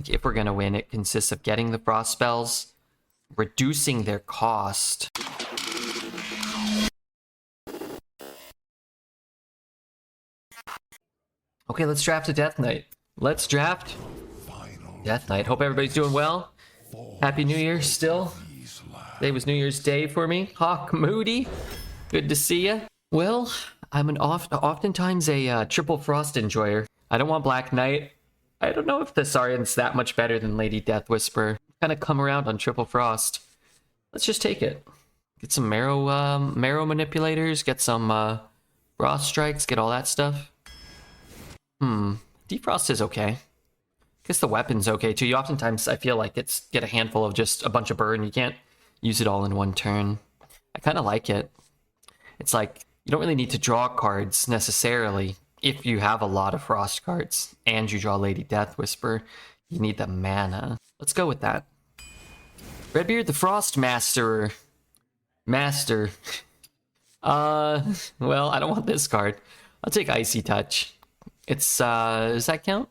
Like, if we're gonna win, it consists of getting the frost spells, reducing their cost. Okay, let's draft a Death Knight. Let's draft Death Knight. Hope everybody's doing well. Happy New Year still. Today was New Year's Day for me. Hawk Moody, good to see ya. Well, I'm oftentimes a triple frost enjoyer. I don't want Black Knight. I don't know if Thessarian's that much better than Lady Death Whisperer. Kind of come around on triple frost. Let's just take it. Get some marrow manipulators. Get some frost strikes. Get all that stuff. Defrost is okay. Guess the weapon's okay too. You oftentimes, I feel like it's get a handful of just a bunch of burn. You can't use it all in one turn. I kind of like it. It's like you don't really need to draw cards necessarily if you have a lot of frost cards and you draw Lady Death Whisper. You need the mana. Let's go with that. Redbeard the Frost Masterer. Master. Well, I don't want this card. I'll take Icy Touch. It's, does that count?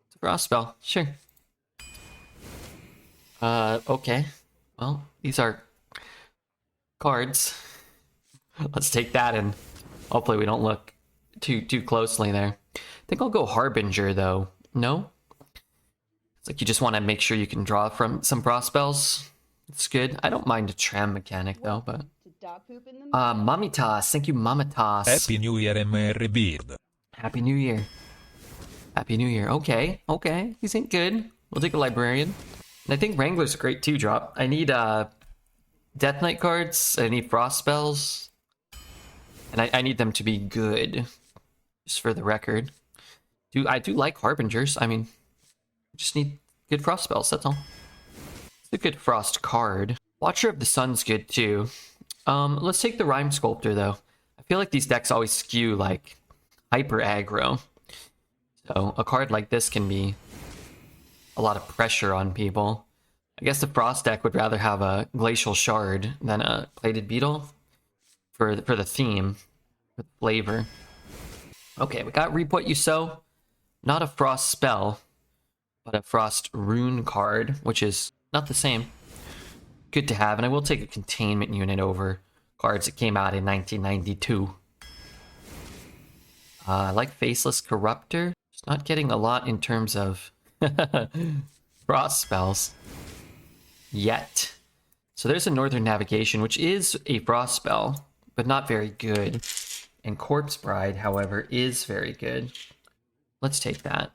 It's a frost spell. Sure. Okay. Well, these are cards. Let's take that and hopefully we don't look too closely there. I think I'll go Harbinger, though. No? It's like you just want to make sure you can draw from some frost spells. It's good. I don't mind a Tram mechanic, though, but... Mamitas. Thank you, Mamitas. Happy New Year, MR Beard. Happy New Year. Happy New Year. Okay, okay. These ain't good. We'll take a Librarian. And I think Wrangler's a great 2-drop. I need Death Knight cards. I need Frost spells. And I need them to be good. Just for the record. I do like Harbingers. I mean, just need good Frost spells, that's all. It's a good Frost card. Watcher of the Sun's good too. Let's take the Rhyme Sculptor though. I feel like these decks always skew like hyper aggro. So a card like this can be a lot of pressure on people. I guess the Frost deck would rather have a Glacial Shard than a Plated Beetle for the theme, for the flavor. Okay, we got Reap What You Sow. Not a Frost spell, but a Frost rune card, which is not the same. Good to have, and I will take a containment unit over cards that came out in 1992. I like Faceless Corruptor. Just not getting a lot in terms of frost spells yet. So there's a Northern Navigation, which is a frost spell, but not very good. And Corpse Bride, however, is very good. Let's take that.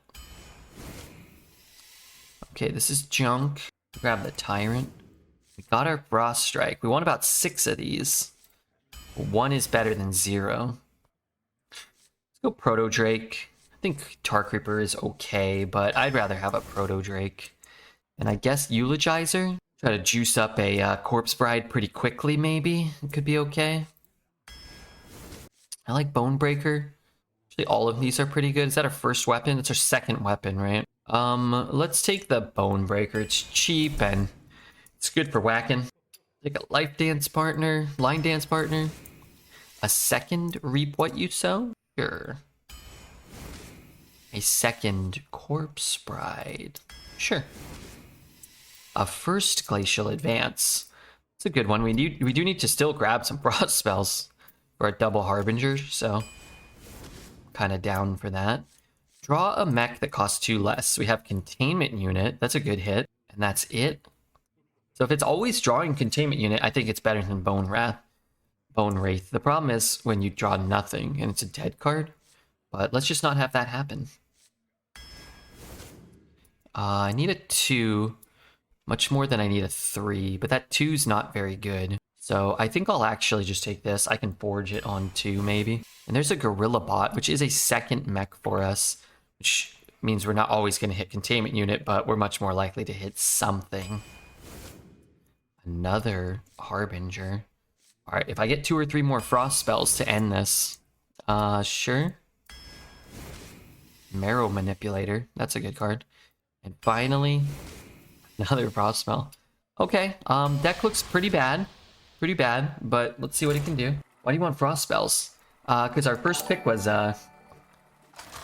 Okay, this is junk. Grab the Tyrant. We got our Frost Strike. We want about 6 of these. 1 is better than 0. Let's go Proto Drake. I think Tar Creeper is okay, but I'd rather have a Proto Drake. And I guess Eulogizer. Try to juice up a Corpse Bride pretty quickly, maybe. It could be okay. I like Bone Breaker. Actually, all of these are pretty good. Is that our first weapon? It's our second weapon, right? Let's take the Bone Breaker. It's cheap and it's good for whacking. Take a Line Dance Partner. A second Reap What You Sow? Sure. A second Corpse Bride. Sure. A first Glacial Advance. It's a good one. We do need to still grab some frost spells for a double Harbinger, so kind of down for that. Draw a mech that costs 2 less. We have Containment Unit. That's a good hit, and that's it. So if it's always drawing Containment Unit, I think it's better than Bone Wraith. The problem is when you draw nothing and it's a dead card, but let's just not have that happen. I need a 2, much more than I need a 3, but that 2's not very good. So I think I'll actually just take this. I can forge it on 2 maybe. And there's a Gorilla Bot, which is a second mech for us, which means we're not always going to hit Containment Unit, but we're much more likely to hit something. Another Harbinger. All right, if I get 2 or 3 more Frost spells to end this, sure. Marrow Manipulator, that's a good card. And finally, another Frost spell. Okay, deck looks pretty bad. But let's see what it can do. Why do you want Frost spells? Because our first pick was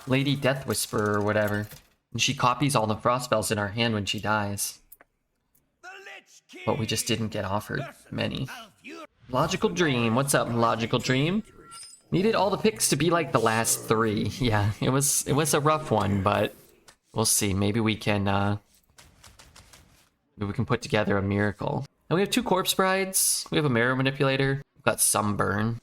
Lady Death Whisperer or whatever. And she copies all the frost spells in our hand when she dies. But we just didn't get offered many. Logical Dream. What's up, Logical Dream? Needed all the picks to be like the last 3. Yeah, it was a rough one, but we'll see. Maybe we can put together a miracle. And we have 2 Corpse Brides. We have a Marrow Manipulator. We've got Sunburn.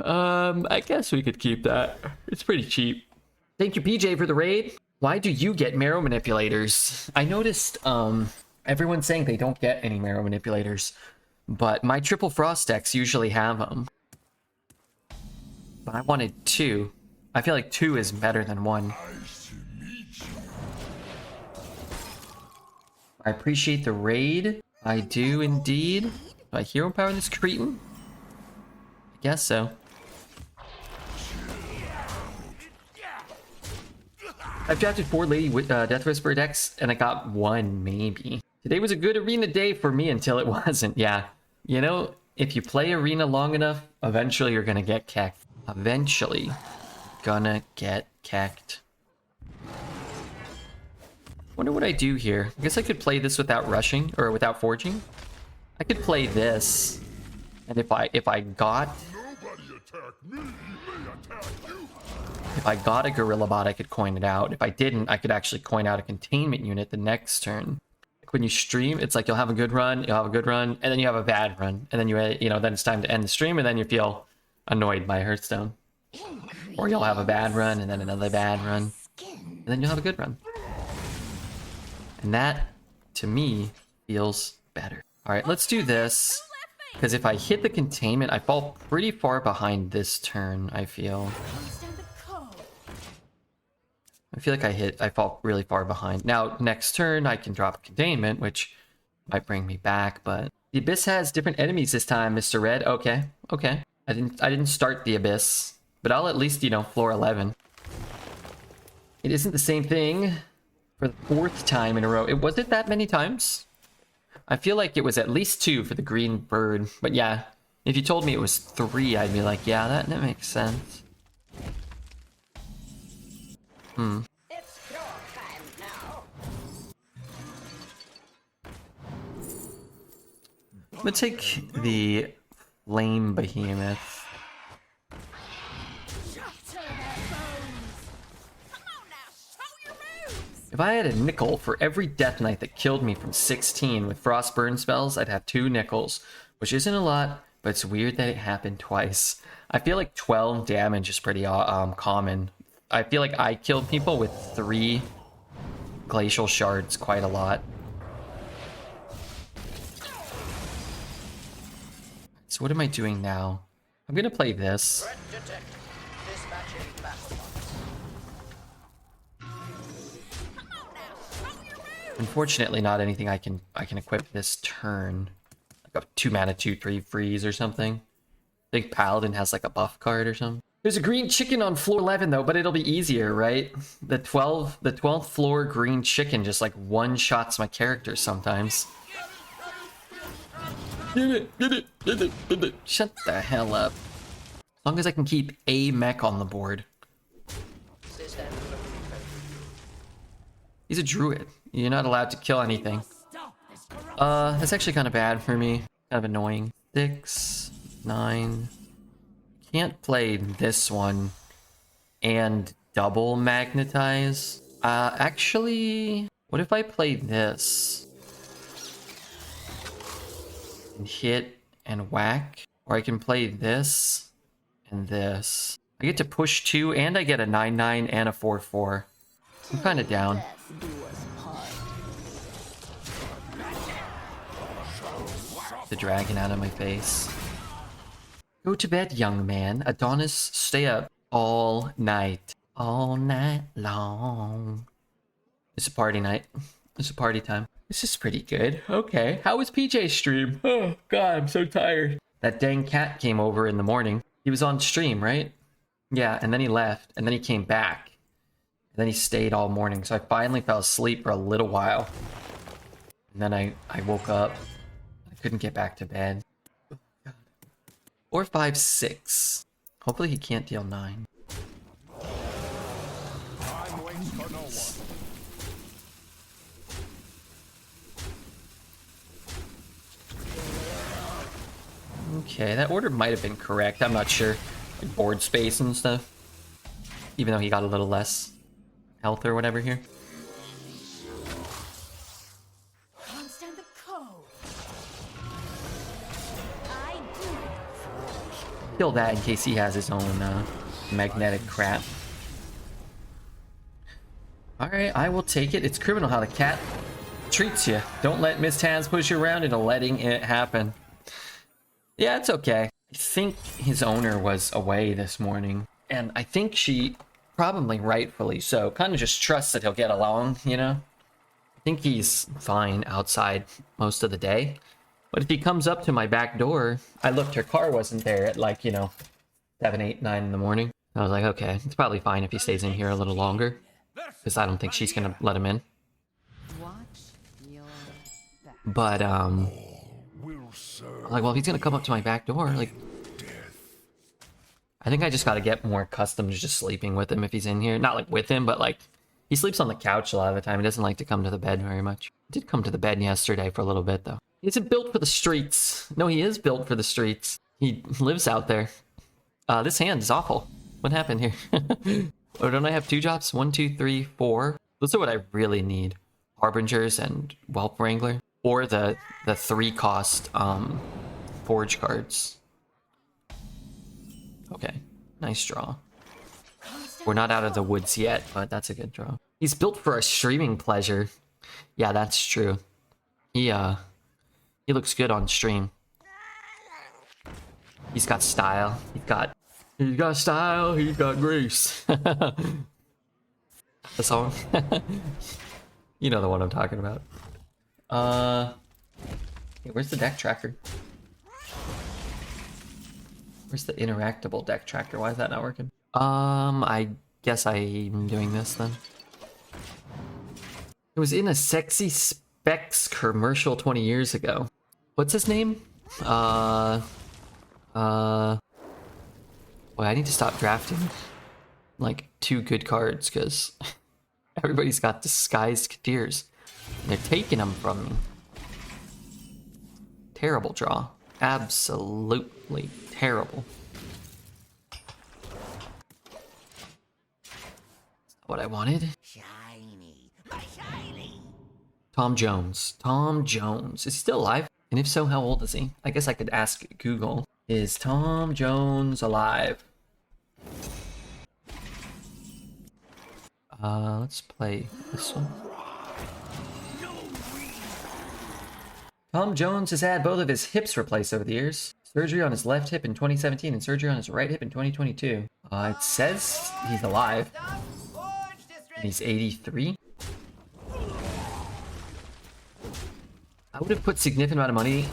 I guess we could keep that. It's pretty cheap. Thank you, PJ, for the raid. Why do you get Marrow Manipulators? I noticed everyone's saying they don't get any Marrow Manipulators, but my Triple Frost decks usually have them. But I wanted 2. I feel like 2 is better than 1. I appreciate the raid. I do indeed. Do I hero power this cretin? I guess so. I've drafted 4 Lady Death Whisperer decks, and I got 1, maybe. Today was a good arena day for me until it wasn't. Yeah. You know, if you play arena long enough, eventually you're gonna get kecked. Eventually. Gonna get kecked. Wonder what I do here. I guess I could play this without rushing, or without forging. I could play this. And if I got... If I got a Gorilla Bot, I could coin it out. If I didn't, I could actually coin out a containment unit the next turn. Like when you stream, it's like you'll have a good run, you'll have a good run, and then you have a bad run. And then then it's time to end the stream, and then you feel annoyed by Hearthstone. Or you'll have a bad run, and then another bad run. And then you'll have a good run. And that, to me, feels better. Alright, let's do this. Because if I hit the containment, I fall pretty far behind this turn, I feel. I feel like I fall really far behind. Now, next turn, I can drop containment, which might bring me back, but... The Abyss has different enemies this time, Mr. Red. Okay, okay. I didn't start the Abyss, but I'll at least, floor 11. It isn't the same thing for the 4th time in a row. Was it that many times? I feel like it was at least 2 for the green bird, but yeah, if you told me it was 3, I'd be like, yeah, that makes sense. It's your time now. I'm gonna take the Flame Behemoth. If I had a nickel for every Death Knight that killed me from 16 with Frostburn spells, I'd have 2 nickels, which isn't a lot, but it's weird that it happened twice. I feel like 12 damage is pretty common. I feel like I killed people with 3 Glacial Shards quite a lot. So what am I doing now? I'm gonna play this. Unfortunately, not anything I can equip this turn. Like a 2-mana 2/3 freeze or something. I think Paladin has like a buff card or something. There's a green chicken on floor 11 though, but it'll be easier, right? The 12th floor green chicken just like one-shots my character sometimes. Get it. Shut the hell up. As long as I can keep a mech on the board. He's a druid. You're not allowed to kill anything. That's actually kind of bad for me. Kind of annoying. 6, 9. Can't play this one and double magnetize. Actually, what if I play this? And hit and whack? Or I can play this and this. I get to push 2 and I get a 9/9 and a 4/4. I'm kind of down. The dragon out of my face. Go to bed, young man. Adonis, stay up all night. All night long. It's a party night. It's a party time. This is pretty good. Okay. How was PJ's stream? Oh, God, I'm so tired. That dang cat came over in the morning. He was on stream, right? Yeah, and then he left, and then he came back. And then he stayed all morning, so I finally fell asleep for a little while. And then I woke up. I couldn't get back to bed. Or 5/6. Hopefully he can't deal 9. Okay, that order might have been correct. I'm not sure. Like board space and stuff. Even though he got a little less health or whatever here. Can't stand the cold. I do. Kill that in case he has his own magnetic crap. Alright, I will take it. It's criminal how the cat treats you. Don't let Miss Taz push you around into letting it happen. Yeah, it's okay. I think his owner was away this morning. And I think she, probably rightfully so, kind of just trusts that he'll get along, you know? I think he's fine outside most of the day. But if he comes up to my back door, I looked, her car wasn't there at like, 7, 8, 9 in the morning. I was like, okay, it's probably fine if he stays in here a little longer. Because I don't think she's gonna let him in. Watch your back. But, like, well, if he's gonna come up to my back door, like... I think I just gotta get more accustomed to just sleeping with him if he's in here. Not, like, with him, but, like... He sleeps on the couch a lot of the time. He doesn't like to come to the bed very much. He did come to the bed yesterday for a little bit, though. He isn't built for the streets. No, he is built for the streets. He lives out there. This hand is awful. What happened here? Or don't I have 2 jobs? 1, 2, 3, 4. Those are what I really need. Harbingers and Whelp Wrangler. Or the 3-cost Forge cards. Okay. Nice draw. We're not out of the woods yet, but that's a good draw. He's built for a streaming pleasure. Yeah, that's true. He looks good on stream. He's got style. He's got style, he's got grace. The song? You know the one I'm talking about. Hey, where's the deck tracker? Where's the interactable deck tracker? Why is that not working? I guess I'm doing this then. It was in a Sexy Specs commercial 20 years ago. What's his name? Boy, I need to stop drafting, like, 2 good cards, because everybody's got disguised Katirs. And they're taking them from me. Terrible draw. Absolutely terrible. That's not what I wanted. Shiny. My shiny. Tom Jones. Tom Jones. Is he still alive? And if so, how old is he? I guess I could ask Google. Is Tom Jones alive? Let's play this one. Tom Jones has had both of his hips replaced over the years. Surgery on his left hip in 2017 and surgery on his right hip in 2022. It says he's alive. And he's 83. I would have put significant amount of money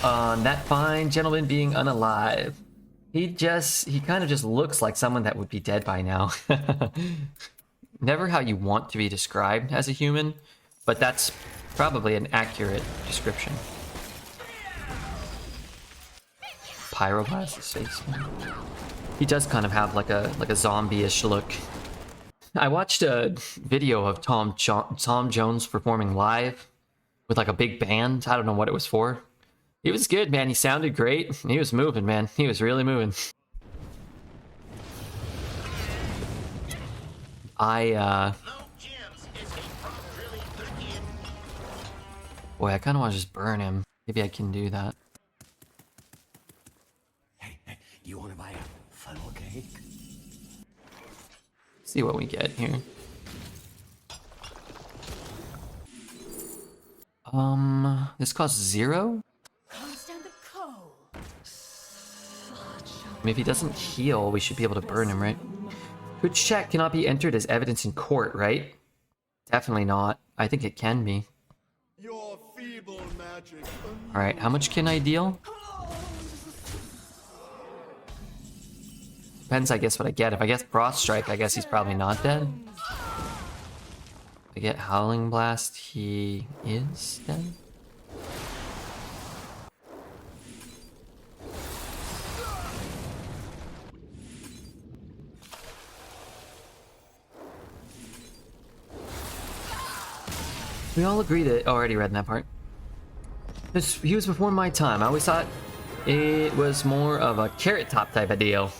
on that fine gentleman being unalive. He kind of just looks like someone that would be dead by now. Never how you want to be described as a human, but that's probably an accurate description. Pyroblast's face. He does kind of have like a zombie-ish look. I watched a video of Tom Jones performing live with like a big band. I don't know what it was for. He was good, man. He sounded great. He was moving, man. He was really moving. Boy, I kind of want to just burn him. Maybe I can do that. Hey, do you want to buy a funnel cake? See what we get here. This costs 0? Can't stand the cold. I mean, if he doesn't heal, we should be able to burn him, right? Twitch chat cannot be entered as evidence in court, right? Definitely not. I think it can be. Your feeble magic. Alright, how much can I deal? Depends, I guess, what I get. If I get Frost Strike, I guess he's probably not dead. If I get Howling Blast, he is dead. We all agree that... Oh, I already read that part. He was before my time. I always thought It was more of a carrot top type of deal.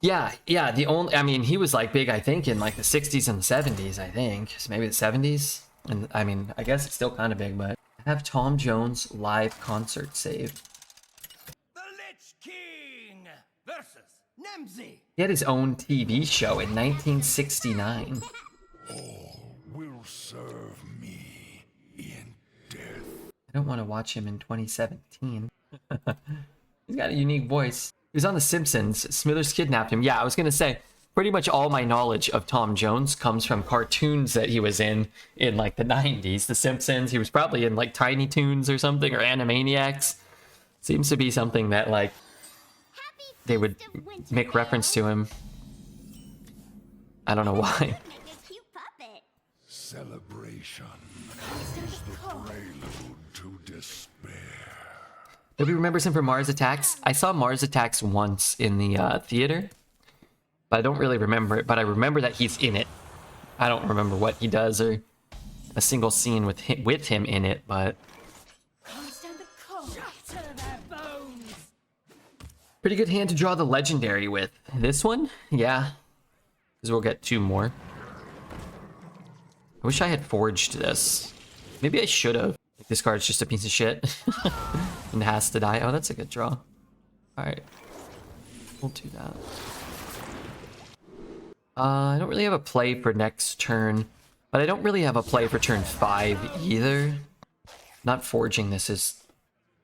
Yeah, the only, I mean, he was like big, I think, in like the 60s and 70s, I think. So maybe the 70s. And I mean, I guess it's still kind of big, but I have Tom Jones live concert saved. The Lich King versus Nemzi. He had his own TV show in 1969. Will serve me in death. I don't want to watch him in 2017. He's got a unique voice. He was on The Simpsons. Smithers kidnapped him. Yeah, I was going to say, pretty much all my knowledge of Tom Jones comes from cartoons that he was in like the 90s. The Simpsons, he was probably in like Tiny Toons or something, or Animaniacs. Seems to be something that like they would make reference to him. I don't know why. Celebration is the prelude to despair. Nobody remembers him from Mars Attacks. I saw Mars Attacks once in the theater, but I don't really remember it. But I remember that he's in it. I don't remember what he does or a single scene with him in it, but Understand the code. Shatter their bones. pretty good hand to draw the legendary with. This one, yeah, because we'll get 2 more. I wish I had forged this. Maybe I should have. This card's just a piece of shit and has to die. Oh, that's a good draw. All right, we'll do that. I don't really have a play for next turn, but I don't really have a play for turn 5 either. Not forging this is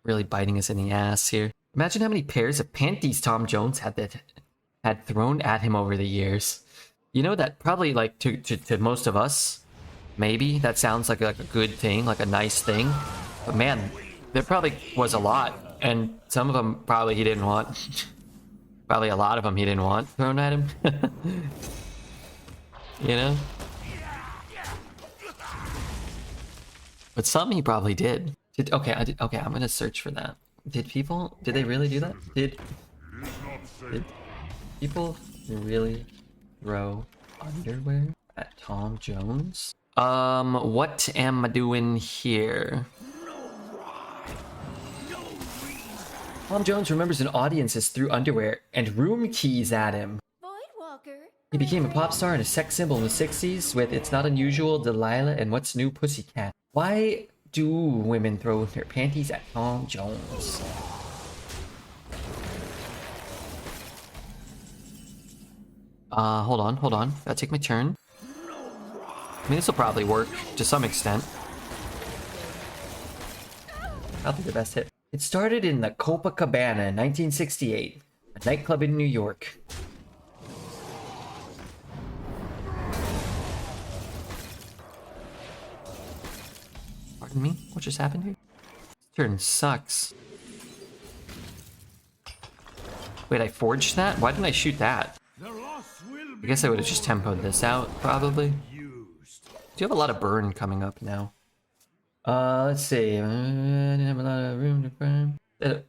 really biting us in the ass here. Imagine how many pairs of panties Tom Jones had thrown at him over the years. You know that probably like to most of us, maybe that sounds like a good thing, like a nice thing. But man, there probably was a lot, and some of them probably he didn't want. Probably a lot of them he didn't want thrown at him. You know? But some he probably did. Okay, I'm gonna search for that. Did they really do that? Did people really throw underwear at Tom Jones? What am I doing here? Tom Jones remembers an audience has threw underwear and room keys at him. Voidwalker. He became a pop star and a sex symbol in the 60s with It's Not Unusual, Delilah, and What's New, Pussycat. Why do women throw their panties at Tom Jones? Hold on. Gotta take my turn. I mean, this will probably work to some extent. I'll be the best hit. It started in the Copacabana in 1968, a nightclub in New York. Pardon me? What just happened here? This turn sucks. Wait, I forged that? Why didn't I shoot that? I guess I would have just tempoed this out, probably. Do you have a lot of burn coming up now? Let's see. I didn't have a lot of room to burn. The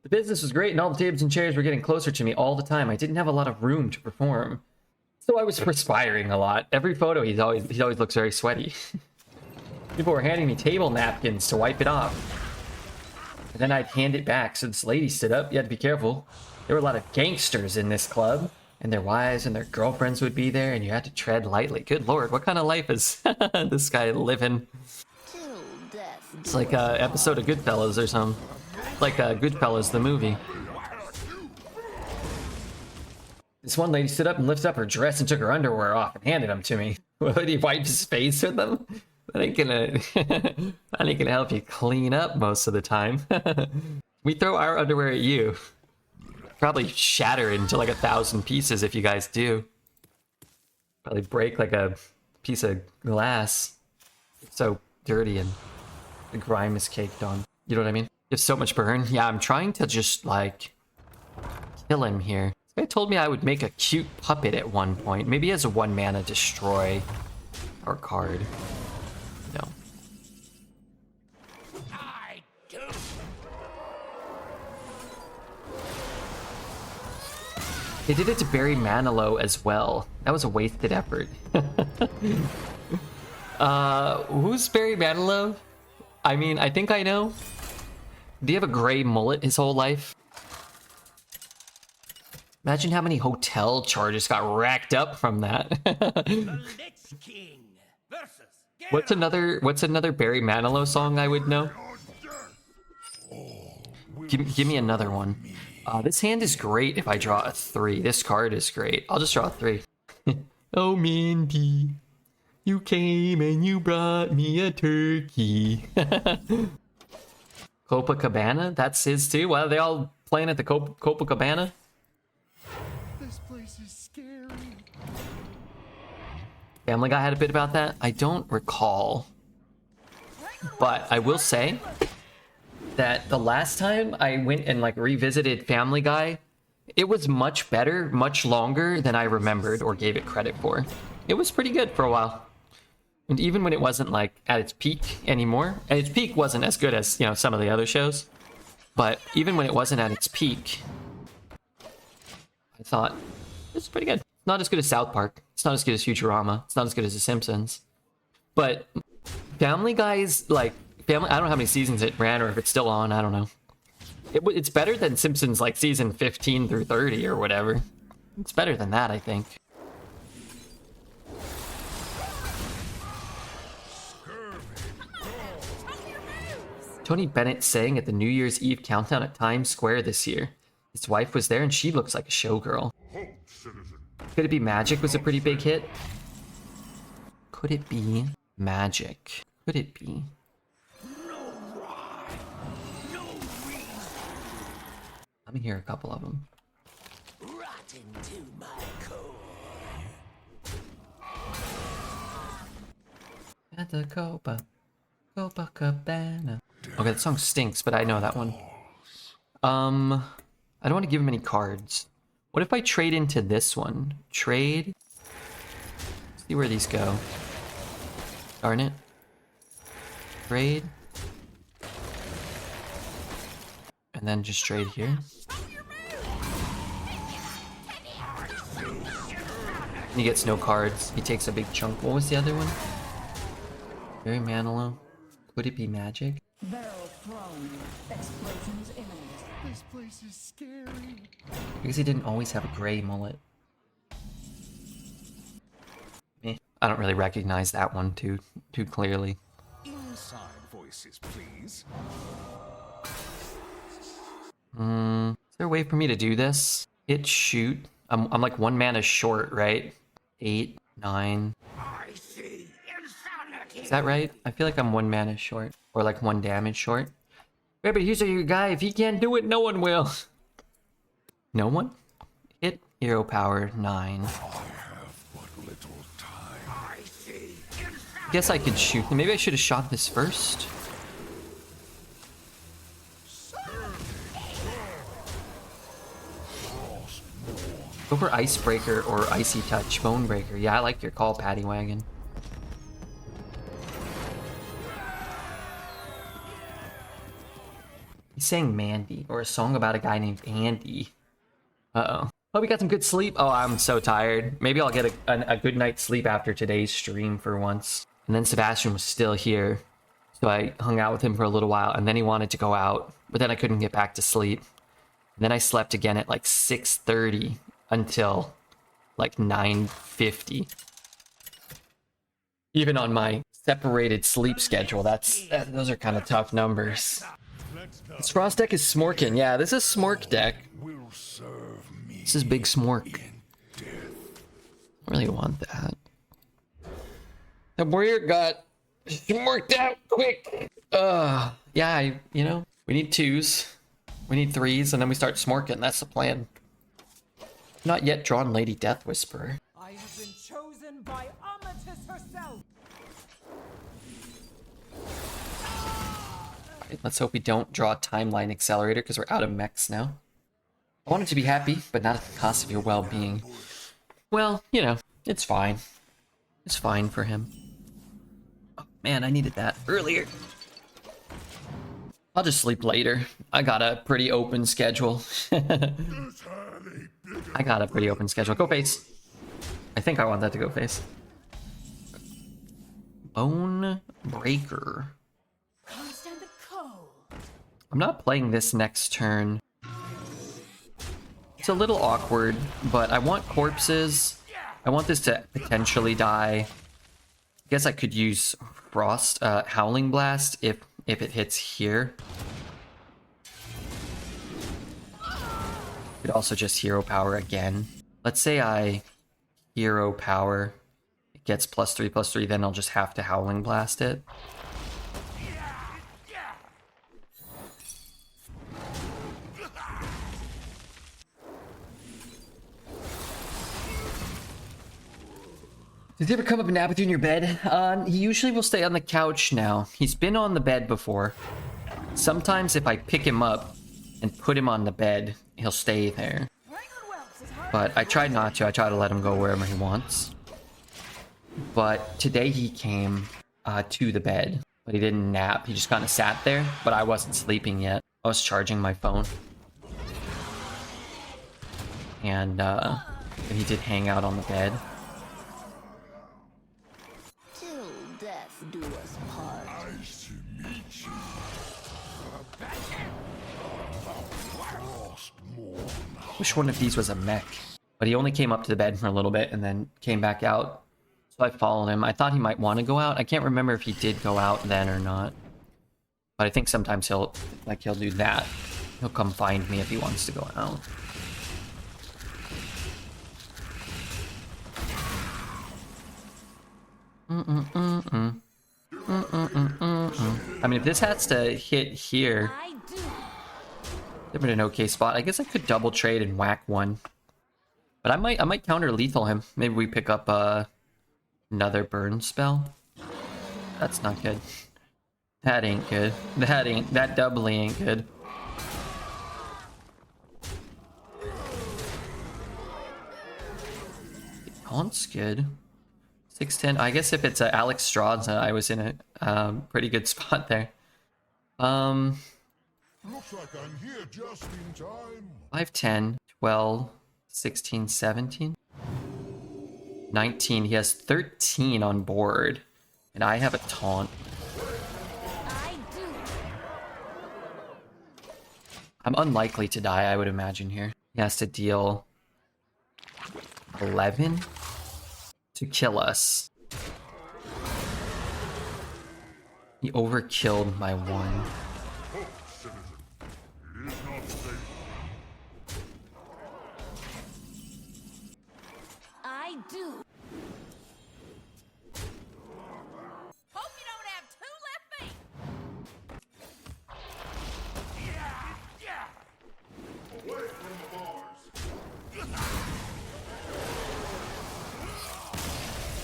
business was great and all the tables and chairs were getting closer to me all the time. I didn't have a lot of room to perform. So I was perspiring a lot. Every photo, he always looks very sweaty. People were handing me table napkins to wipe it off. And then I'd hand it back. So this lady stood up. You had to be careful. There were a lot of gangsters in this club. And their wives and their girlfriends would be there. And you had to tread lightly. Good lord, what kind of life is this guy living? It's like an episode of Goodfellas or something. Like Goodfellas, the movie. This one lady stood up and lifted up her dress and took her underwear off and handed them to me. Would he wipe his face with them? That ain't gonna help you clean up most of the time. We throw our underwear at you. Probably shatter into like 1,000 pieces if you guys do. Probably break like a piece of glass. It's so dirty and the grime is caked on. You know what I mean? You have so much burn. Yeah, I'm trying to just like kill him here. This guy told me I would make a cute puppet at one point. Maybe he has a 1 mana destroy or card. No. I do. They did it to Barry Manilow as well. That was a wasted effort. Who's Barry Manilow? I mean, I think I know. Did he have a gray mullet his whole life? Imagine how many hotel charges got racked up from that. The Lich King versus What's another Barry Manilow song I would know? Give me another one. This hand is great if I draw a 3. This card is great. I'll just draw a 3. Oh, Mindy, you came and you brought me a turkey. Copacabana? That's his too? Why are they all playing at the Copacabana? This place is scary. Family Guy had a bit about that? I don't recall. But I will say that the last time I went and like revisited Family Guy, it was much better, much longer than I remembered or gave it credit for. It was pretty good for a while. And even when it wasn't like at its peak anymore, and its peak wasn't as good as, you know, some of the other shows, but even when it wasn't at its peak, I thought it's pretty good. It's not as good as South Park. It's not as good as Futurama. It's not as good as The Simpsons. But Family Guy's like Family. I don't know how many seasons it ran or if it's still on. I don't know. It's better than Simpsons like season 15 through 30 or whatever. It's better than that, I think. Tony Bennett sang at the New Year's Eve countdown at Times Square this year. His wife was there and she looks like a showgirl. Could it be Magic was a pretty big hit? Could it be Magic? Could it be? Let me hear a couple of them. rotten to my core. At the Copacabana. Okay, that song stinks, but I know that one. I don't want to give him any cards. What if I trade into this one? Trade. Let's see where these go. Darn it. Trade. And then just trade here. And he gets no cards. He takes a big chunk. What was the other one? Barry Manilow. Could it be Magic? Barrel thrown. Explosions imminent. This place is scary. Because he didn't always have a gray mullet. Eh, I don't really recognize that one too clearly. Inside voices, please. Is there a way for me to do this? Hit shoot. I'm like 1 mana short, right? 8, 9. I see insanity. Is that right? I feel like I'm 1 mana short. Or like 1 damage short. Wait, but here's your guy. If he can't do it, no one will. No one? Hit hero power 9. I have but little time. I see insanity. Guess I could shoot. Maybe I should have shot this first. Go for Icebreaker or Icy Touch. Bonebreaker. Yeah, I like your call, Paddy Wagon. He's saying Mandy, or a song about a guy named Andy. Uh-oh. Hope you got some good sleep. Oh, I'm so tired. Maybe I'll get a good night's sleep after today's stream for once. And then Sebastian was still here. So I hung out with him for a little while, and then he wanted to go out. But then I couldn't get back to sleep. And then I slept again at like 6:30 until like 9:50. Even on my separated sleep schedule, those are kind of tough numbers. This Frost deck is Smorkin'. Yeah, this is Smork deck. Will serve me This is big Smork. in death. I really want that. The warrior got Smorked out quick. Yeah, we need 2s. We need 3s, and then we start Smorking. That's the plan. Not yet drawn Lady Death Whisperer. I have been chosen by Amatis herself. Right, let's hope we don't draw a Timeline Accelerator because we're out of mechs now. I wanted to be happy, but not at the cost of your well-being. Well, it's fine. It's fine for him. Oh, man, I needed that earlier. I'll just sleep later. I got a pretty open schedule. I got a pretty open schedule. Go face. I think I want that to go face. Bone Breaker. Can't stand the cold. I'm not playing this next turn. It's a little awkward, but I want corpses. I want this to potentially die. I guess I could use Frost, Howling Blast if it hits here. Could also just Hero Power again. Let's say I Hero Power. It gets +3/+3, then I'll just have to Howling Blast it. Does he ever come up and nap with you in your bed? He usually will stay on the couch now. He's been on the bed before. Sometimes if I pick him up and put him on the bed, he'll stay there. But I try not to. I try to let him go wherever he wants. But today he came to the bed, but he didn't nap. He just kind of sat there, but I wasn't sleeping yet. I was charging my phone. And he did hang out on the bed. Till death do us part. Nice to meet you. Wish one of these was a mech. But he only came up to the bed for a little bit and then came back out. So I followed him. I thought he might want to go out. I can't remember if he did go out then or not. But I think sometimes he'll do that. He'll come find me if he wants to go out. I mean, if this has to hit here, I do. they're in an okay spot. I guess I could double trade and whack one. But I might counter lethal him. Maybe we pick up another burn spell. That's not good. That ain't good. That doubly ain't good. Taunt's good. 610. I guess if it's Alex Straw's, I was in a pretty good spot there. Looks like I'm here just in time. 5, 10, 12, 16, 17, 19. He has 13 on board, and I have a taunt. I do. I'm unlikely to die, I would imagine here. He has to deal 11 to kill us. He overkilled my 1. I do. Hope you don't have 2 left feet.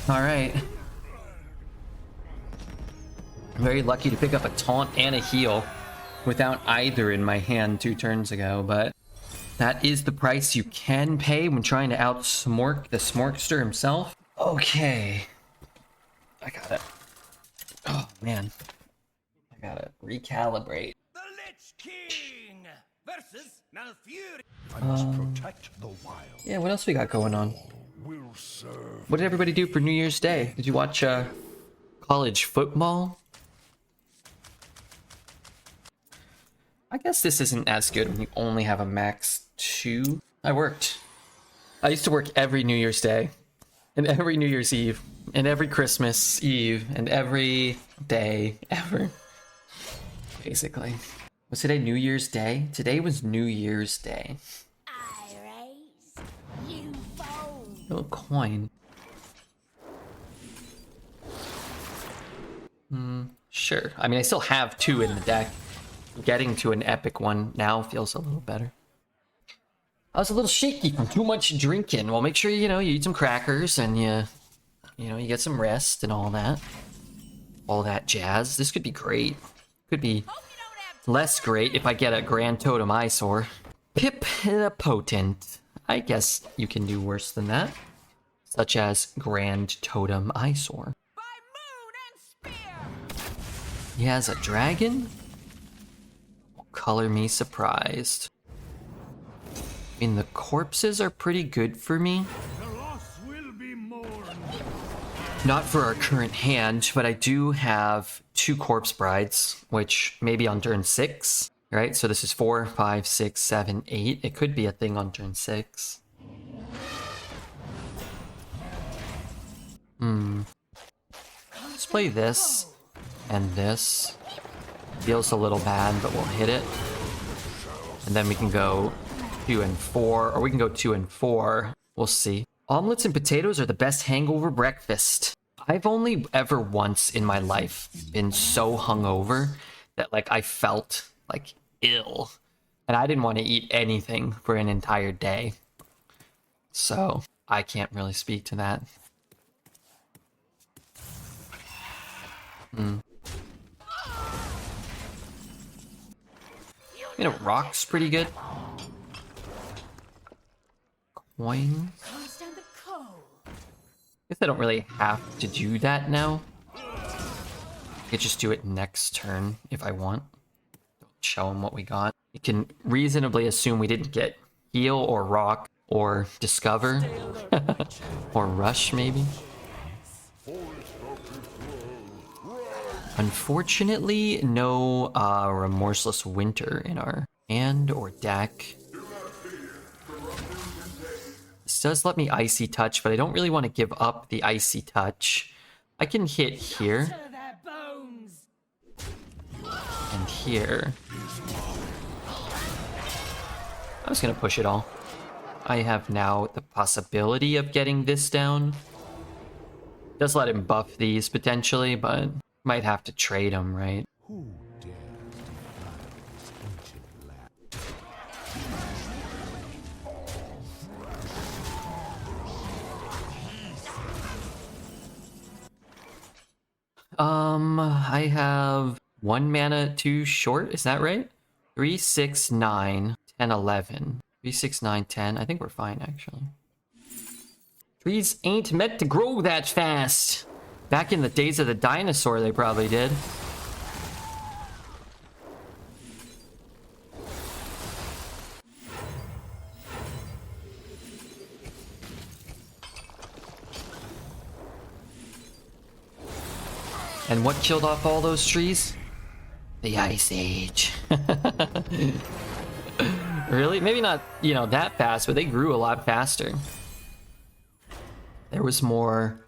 All right. I'm very lucky to pick up a taunt and a heal without either in my hand 2 turns ago, but that is the price you can pay when trying to outsmork the Smorkster himself. Okay. I gotta... Oh, man. I gotta recalibrate. The Lich King versus Malfurion. I must protect the wild. Yeah, what else we got going on? Will serve. What did everybody do for New Year's Day? Did you watch college football? I guess this isn't as good when you only have a max 2. I worked. I used to work every New Year's Day, and every New Year's Eve, and every Christmas Eve, and every day ever. Basically. Was today New Year's Day? Today was New Year's Day. I raise. You fold. Little coin. Sure. I mean, I still have 2 in the deck. Getting to an epic one now feels a little better. I was a little shaky from too much drinking. Well, make sure you eat some crackers and you get some rest and all that jazz. This could be great. Could be Hope you don't have less great if I get a Grand Totem Eyesore. Pip the Potent. I guess you can do worse than that. Such as Grand Totem Eyesore. by moon and spear. He has a dragon? Color me surprised. I mean, the corpses are pretty good for me. The loss will be mourned. Not for our current hand, but I do have 2 Corpse Brides, which maybe on turn 6. Right? So this is 4, 5, 6, 7, 8. It could be a thing on turn 6. Let's play this and this. Feels a little bad, but we'll hit it. And then we can go 2 and 4, or we can go 2 and 4. We'll see. Omelets and potatoes are the best hangover breakfast. I've only ever once in my life been so hungover that like I felt like ill. And I didn't want to eat anything for an entire day. So I can't really speak to that. You know, rock's pretty good. Coin. Can't stand the cold. Guess I don't really have to do that now. I could just do it next turn if I want. Show them what we got. You can reasonably assume we didn't get heal or rock or discover or rush maybe. Unfortunately, no remorseless winter in our hand or deck. This does let me icy touch, but I don't really want to give up the icy touch. I can hit here To their bones. and here. I'm just gonna push it all. I have now the possibility of getting this down. Does let him buff these potentially, but might have to trade them, right? I have 1 mana too short, is that right? 3, 6, 9, 10, 11. 3, 6, 9, 10. I think we're fine, actually. Trees ain't meant to grow that fast. Back in the days of the dinosaur, they probably did. And what killed off all those trees? The Ice Age. Really? Maybe not, you know, that fast, but they grew a lot faster. There was more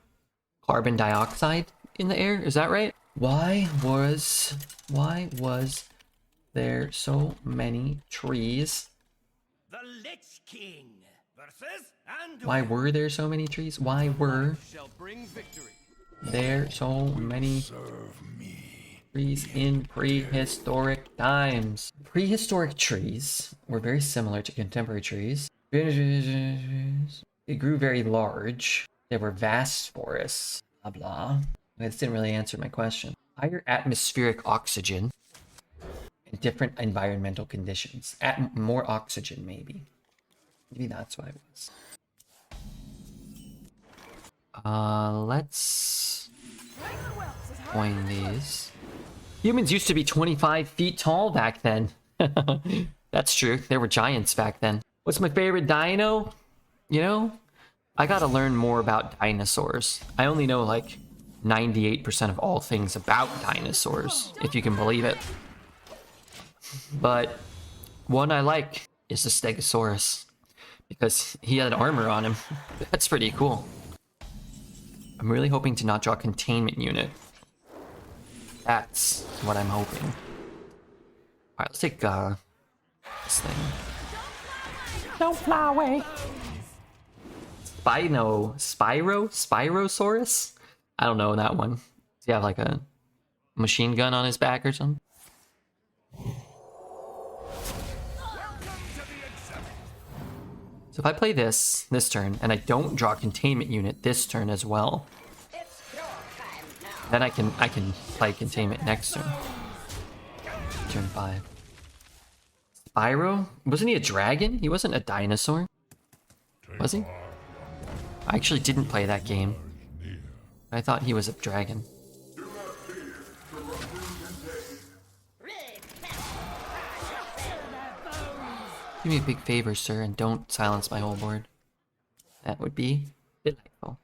carbon dioxide in the air, is that right? Why was there so many trees? The Lich King versus Anduin. Why were there so many trees? Why were Shall bring victory. there so many trees in prehistoric times? Prehistoric trees were very similar to contemporary trees. It grew very large. There were vast forests. Blah blah. This didn't really answer my question. Higher atmospheric oxygen and different environmental conditions. More oxygen, maybe. Maybe that's why it was. Let's coin these. Humans used to be 25 feet tall back then. That's true. There were giants back then. What's my favorite dino? You know, I gotta learn more about dinosaurs. I only know like 98% of all things about dinosaurs, if you can believe it. But one I like is the Stegosaurus, because he had armor on him. That's pretty cool. I'm really hoping to not draw containment unit. That's what I'm hoping. Alright, let's take this thing. Don't fly away. Spyrosaurus? I don't know that one. Does he have like a machine gun on his back or something? So if I play this turn, and I don't draw containment unit this turn as well, then I can play containment next turn. Turn 5. Spyro? Wasn't he a dragon? He wasn't a dinosaur. Was he? I actually didn't play that game. I thought he was a dragon. Do me a big favor, sir, and don't silence my whole board. That would be delightful.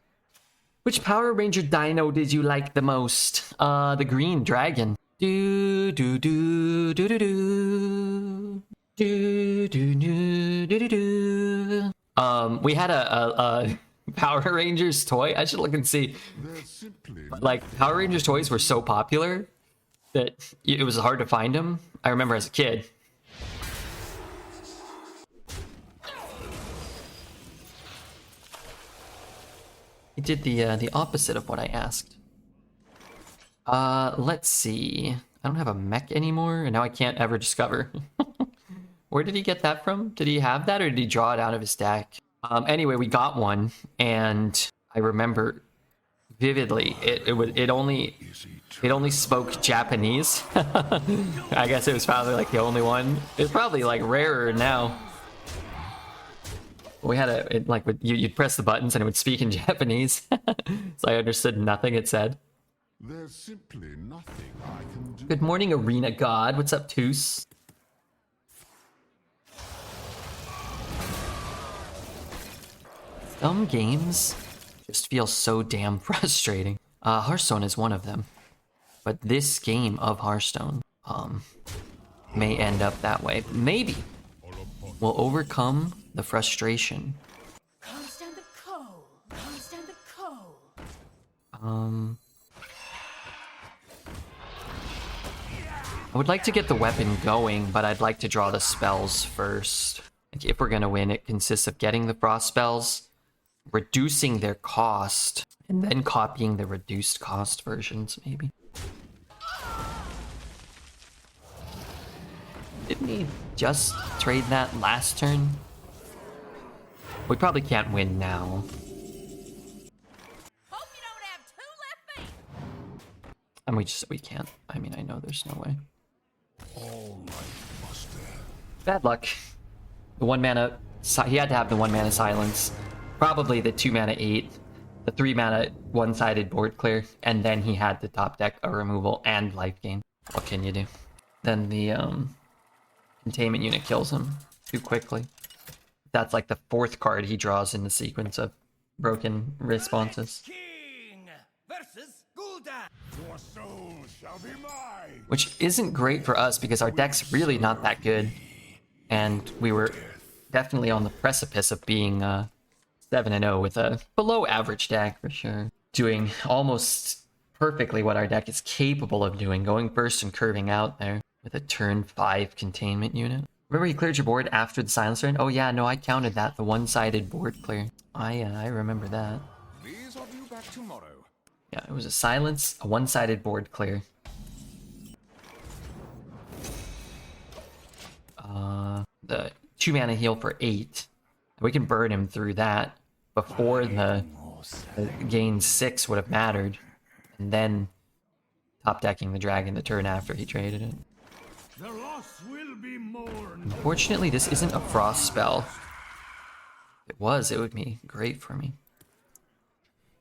Which Power Ranger dino did you like the most? The green dragon. Do do do do do do do do do do do. We had a Power Rangers toy. I should look and see. They're simply Like Power Rangers toys were so popular that it was hard to find them. I remember as a kid. He did the opposite of what I asked. Let's see. I don't have a mech anymore, and now I can't ever discover. Where did he get that from? Did he have that, or did he draw it out of his deck? Anyway, we got one, and I remember vividly. It only spoke Japanese. I guess it was probably like the only one. It's probably like rarer now. We had you'd press the buttons and it would speak in Japanese, so I understood nothing it said. there's simply nothing I can do. Good morning, Arena God. What's up, Toos? Some games just feel so damn frustrating. Hearthstone is one of them. But this game of Hearthstone may end up that way. Maybe we'll overcome the frustration. Can't stand the cold. Can't stand the cold. I would like to get the weapon going, but I'd like to draw the spells first. Like if we're gonna win, it consists of getting the frost spells, reducing their cost, and then copying the reduced cost versions, maybe. Didn't we just trade that last turn? We probably can't win now. Hope you don't have two left feet. And we can't. I mean, I know there's no way. All life must end. Bad luck. The 1 mana, he had to have the 1 mana silence. Probably the 2 mana 8, the 3 mana one-sided board clear, and then he had to top deck a removal and life gain. What can you do? Then the containment unit kills him too quickly. That's like the 4th card he draws in the sequence of broken responses. King versus Gul'dan. Your soul shall be mine. Which isn't great for us because our deck's really not that good. And we were definitely on the precipice of being 7-0 with a below average deck for sure. Doing almost perfectly what our deck is capable of doing, going first and curving out there with a turn 5 containment unit. Remember he cleared your board after the silence turn? Oh yeah, no, I counted that, the one-sided board clear. I remember that. These are due back tomorrow. Yeah, it was a silence, a one-sided board clear. The 2 mana heal for 8. We can burn him through that before the gain 6 would have mattered. And then top decking the dragon the turn after he traded it. The loss will be mourned. Unfortunately, this isn't a frost spell. If it was, it would be great for me.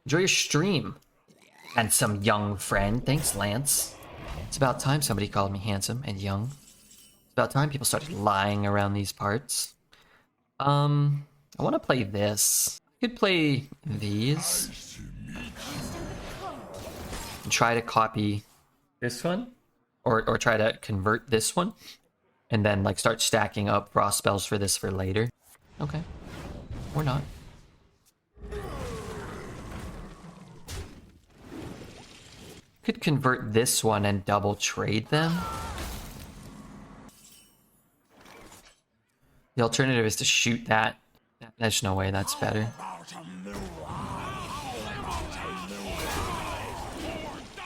Enjoy your stream, handsome young friend. Thanks, Lance. It's about time somebody called me handsome and young. It's about time people started lying around these parts. I want to play this. I could play these. And try to copy this one. Or try to convert this one. And then like start stacking up frost spells for this for later. Okay. Or not. Could convert this one and double trade them. The alternative is to shoot that. There's no way that's better.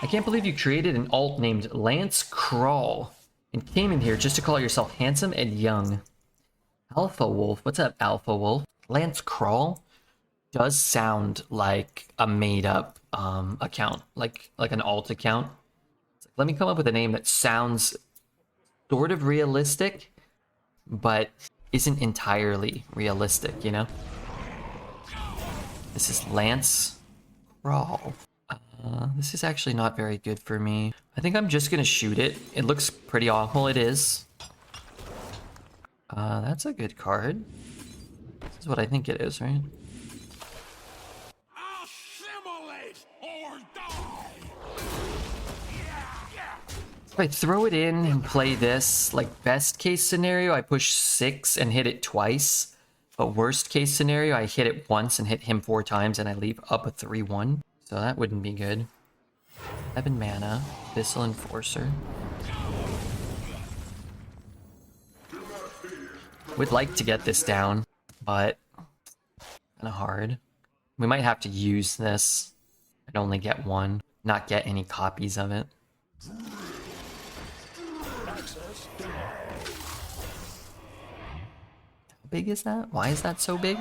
I can't believe you created an alt named Lance Crawl and came in here just to call yourself handsome and young. Alpha Wolf, what's up, Alpha Wolf? Lance Crawl does sound like a made-up account, like an alt account. Let me come up with a name that sounds sort of realistic, but isn't entirely realistic, you know? This is Lance Crawl. This is actually not very good for me. I think I'm just gonna shoot it. It looks pretty awful, it is. That's a good card. This is what I think it is, right? Assimilate or die. If I throw it in and play this, like best case scenario, I push 6 and hit it twice. But worst case scenario, I hit it once and hit him 4 times and I leave up a 3-1. So that wouldn't be good. 7 mana, Abyssal Enforcer. Would like to get this down, but kind of hard. We might have to use this and only get one, not get any copies of it. How big is that? Why is that so big?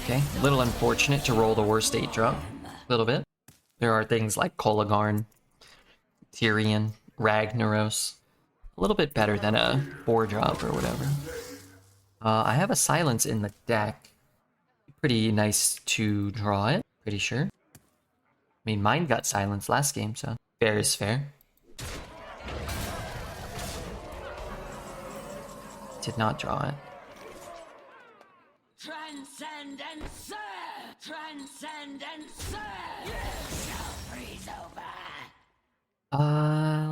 Okay, a little unfortunate to roll the worst 8 drop. A little bit. There are things like Kolagarn, Tyrion, Ragnaros. A little bit better than a 4 drop or whatever. I have a silence in the deck. Pretty nice to draw it, pretty sure. I mean, mine got silence last game, so fair is fair. Did not draw it. Transcend and serve! Transcend and serve! You shall freeze over!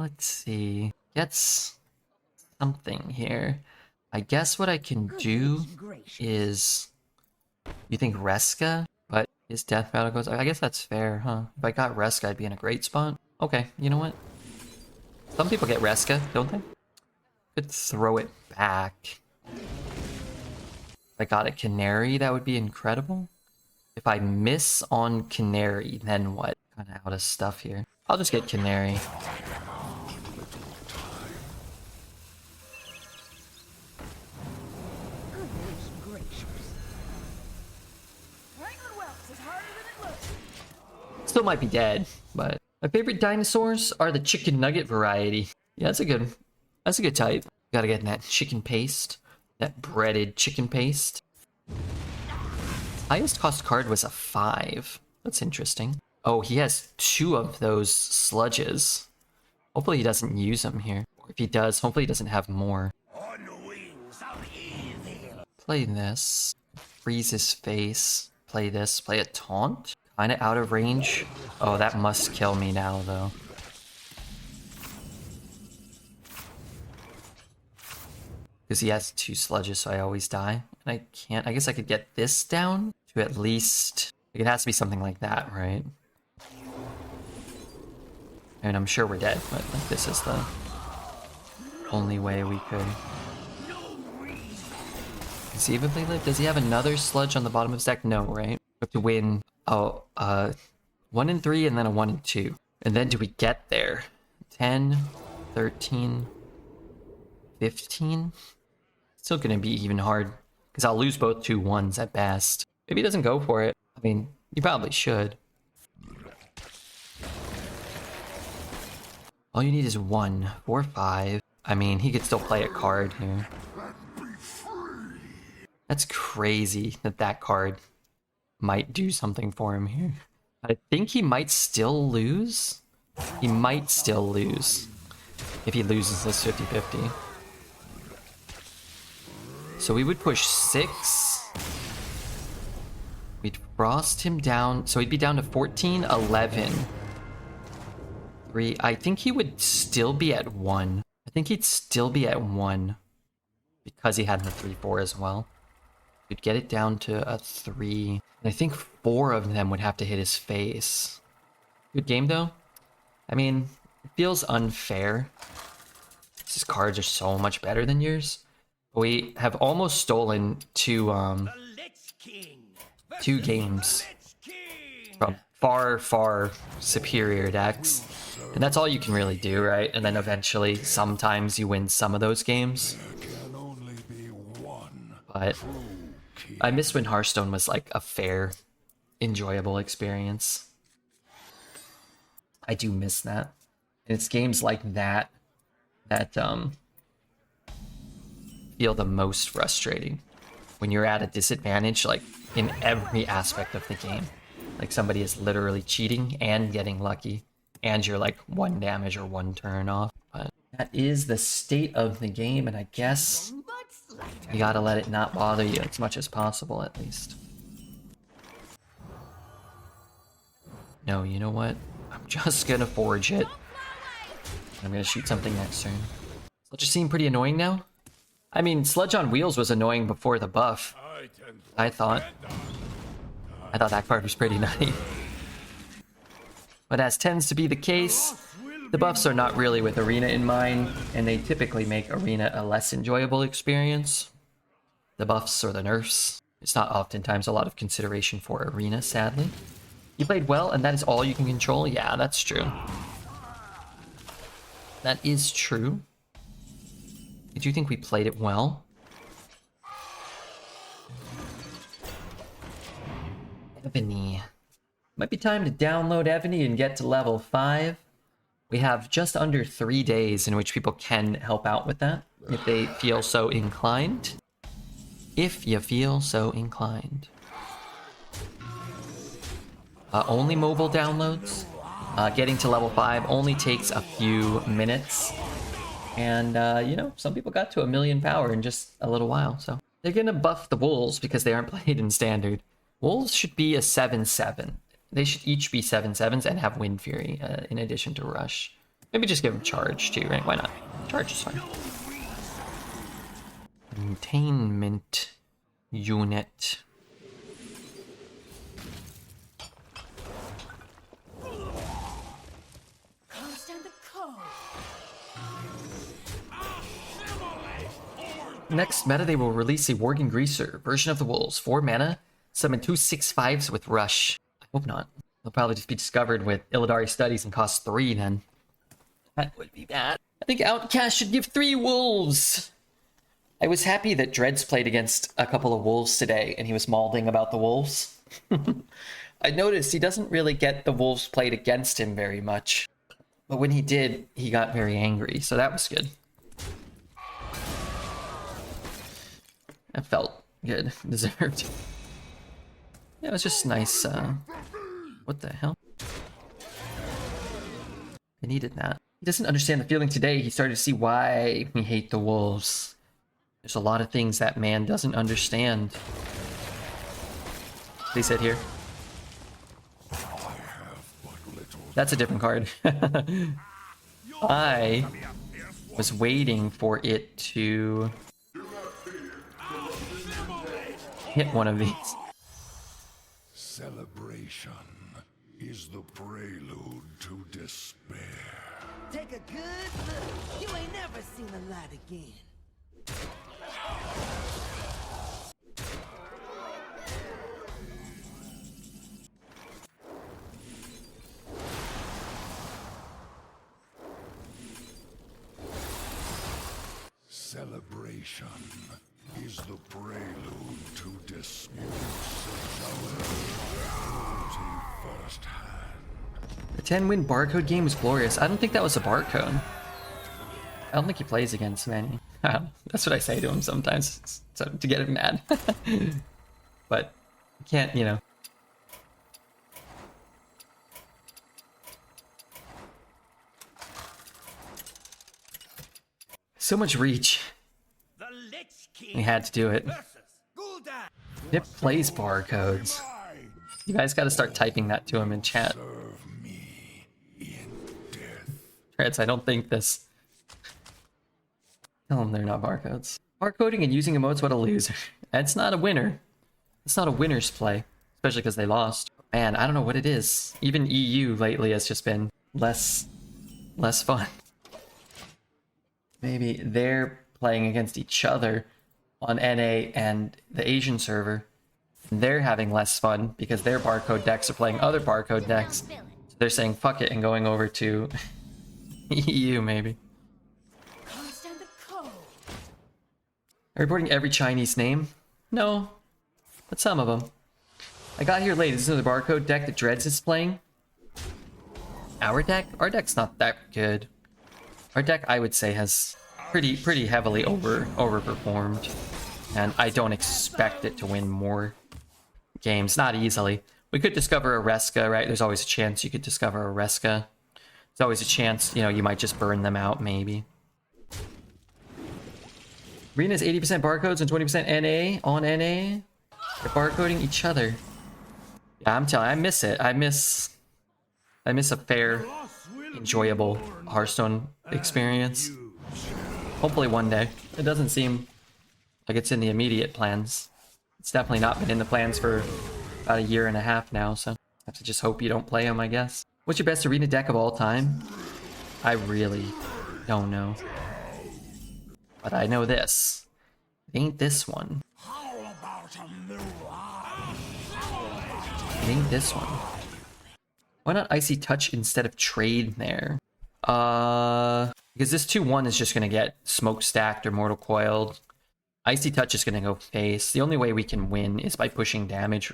Let's see. Gets something here. I guess what I can do is... You think Reska? But his death battle goes... I guess that's fair, huh? If I got Reska, I'd be in a great spot. Okay, you know what? Some people get Reska, don't they? Could throw it back. If I got a Canary, that would be incredible. If I miss on Canary, then what? Kind of out of stuff here. I'll just get Canary. Still might be dead, but my favorite dinosaurs are the chicken nugget variety. Yeah, that's a good type. Gotta get that chicken paste, that breaded chicken paste. Highest cost card was a 5. That's interesting. Oh, he has 2 of those sludges. Hopefully he doesn't use them here. Or if he does, hopefully he doesn't have more. Play this. Freeze his face. Play this. Play a taunt. Kinda out of range. Oh, that must kill me now, though. Because he has 2 sludges, so I always die. And I can't... I guess I could get this down to at least... It has to be something like that, right? And I'm sure we're dead, but like, this is the only way we could conceivably live. Does he have another sludge on the bottom of his deck? No, right? We have to win... Oh, 1 and 3 and then a 1 and 2. And then do we get there? 10, 13, 15? Still gonna be even hard. Because I'll lose both 2 1s at best. Maybe he doesn't go for it. I mean, you probably should. All you need is 1, 4, 5. I mean, he could still play a card here. That's crazy that that card might do something for him here. I think he might still lose. He might still lose if he loses this 50-50. So we would push 6. We'd frost him down. So he'd be down to 14, 11. 3. I think he would still be at 1. I think he'd still be at 1 because he had the 3-4 as well. You'd get it down to a 3. And I think 4 of them would have to hit his face. Good game, though. I mean, it feels unfair. His cards are so much better than yours. We have almost stolen 2 games from far, far superior decks. And that's all you can really do, right? And then eventually, sometimes you win some of those games. But I miss when Hearthstone was like a fair, enjoyable experience. I do miss that. And it's games like that that feel the most frustrating. When you're at a disadvantage, like in every aspect of the game. Like somebody is literally cheating and getting lucky. And you're like 1 damage or 1 turn off. But that is the state of the game, and I guess You gotta let it not bother you as much as possible, at least. No, you know what? I'm just gonna forge it. I'm gonna shoot something next turn. Sludge seem pretty annoying now. I mean, Sludge on Wheels was annoying before the buff. I thought that card was pretty nutty. But as tends to be the case, the buffs are not really with Arena in mind, and they typically make Arena a less enjoyable experience. The buffs or the nerfs. It's not oftentimes a lot of consideration for Arena, sadly. You played well, and that is all you can control? Yeah, that's true. That is true. I do think we played it well. Ebony. Might be time to download Ebony and get to level 5. We have just under 3 days in which people can help out with that, if they feel so inclined. If you feel so inclined. Only mobile downloads. Getting to level 5 only takes a few minutes. And, you know, some people got to 1,000,000 power in just a little while, so. They're gonna buff the Wolves because they aren't played in Standard. Wolves should be a 7/7. They should each be 7/7s and have Wind Fury, in addition to Rush. Maybe just give them Charge, too, right? Why not? Charge is fine. Containment Unit. Next meta, they will release a Worgen Greaser version of the Wolves. 4 mana, summon 2 6/5s with Rush. I hope not. They'll probably just be discovered with Illidari Studies and cost 3 then. That would be bad. I think Outcast should give 3 Wolves. I was happy that Dreads played against a couple of Wolves today, and he was mauling about the Wolves. I noticed he doesn't really get the Wolves played against him very much. But when he did, he got very angry, so that was good. That felt good. Deserved. Yeah, it was just nice, what the hell? I needed that. He doesn't understand the feeling today. He started to see why we hate the Wolves. There's a lot of things that man doesn't understand. They said here. That's a different card. I was waiting for it to hit one of these. Celebration is the prelude to despair. Take a good look. You ain't never seen the light again. Celebration is the prelude to despair. The 10-win barcode game was glorious. I don't think that was a barcode. I don't think he plays against many. That's what I say to him sometimes, so to get him mad. But you can't, you know. So much reach. The Lich King We had to do it. versus Gul'dan. Nip plays barcodes. You guys got to start typing that to him in chat. Serve me in death. Treads, I don't think this. Tell them they're not barcodes. Barcoding and using emotes, what a loser. It's not a winner. It's not a winner's play, especially because they lost. Man, I don't know what it is. Even EU lately has just been less fun. Maybe they're playing against each other on NA and the Asian server. And they're having less fun because their barcode decks are playing other barcode decks. So they're saying fuck it and going over to EU maybe. Are you reporting every Chinese name? No, but some of them. I got here late. Is this the barcode deck that Dreads is playing? Our deck? Our deck's not that good. Our deck, I would say, has pretty heavily overperformed, and I don't expect it to win more games. Not easily. We could discover a Reska, right? There's always a chance you could discover a Reska. There's always a chance, you know, you might just burn them out, maybe. Arena's 80% barcodes and 20% NA on NA. They're barcoding each other. Yeah, I'm telling you, I miss it. I miss a fair, enjoyable Hearthstone experience. Hopefully one day. It doesn't seem like it's in the immediate plans. It's definitely not been in the plans for about a year and a half now, so I have to just hope you don't play them, I guess. What's your best arena deck of all time? I really don't know. But I know this. It ain't this one. It ain't this one. Why not Icy Touch instead of Trade there? Because this 2-1 is just gonna get Smoke Stacked or Mortal Coiled. Icy Touch is gonna go face. The only way we can win is by pushing damage.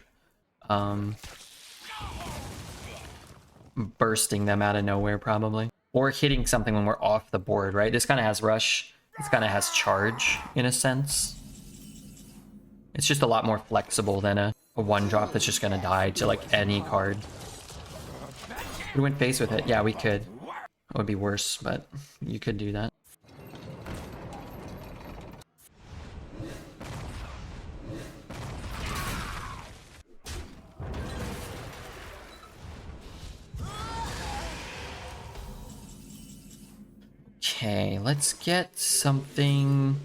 Bursting them out of nowhere, probably. Or hitting something when we're off the board, right? This kind of has Rush. This kind of has Charge, in a sense. It's just a lot more flexible than a 1-drop that's just gonna die to, like, any card. We went face with it. Yeah, we could. It would be worse, but you could do that. Okay, let's get something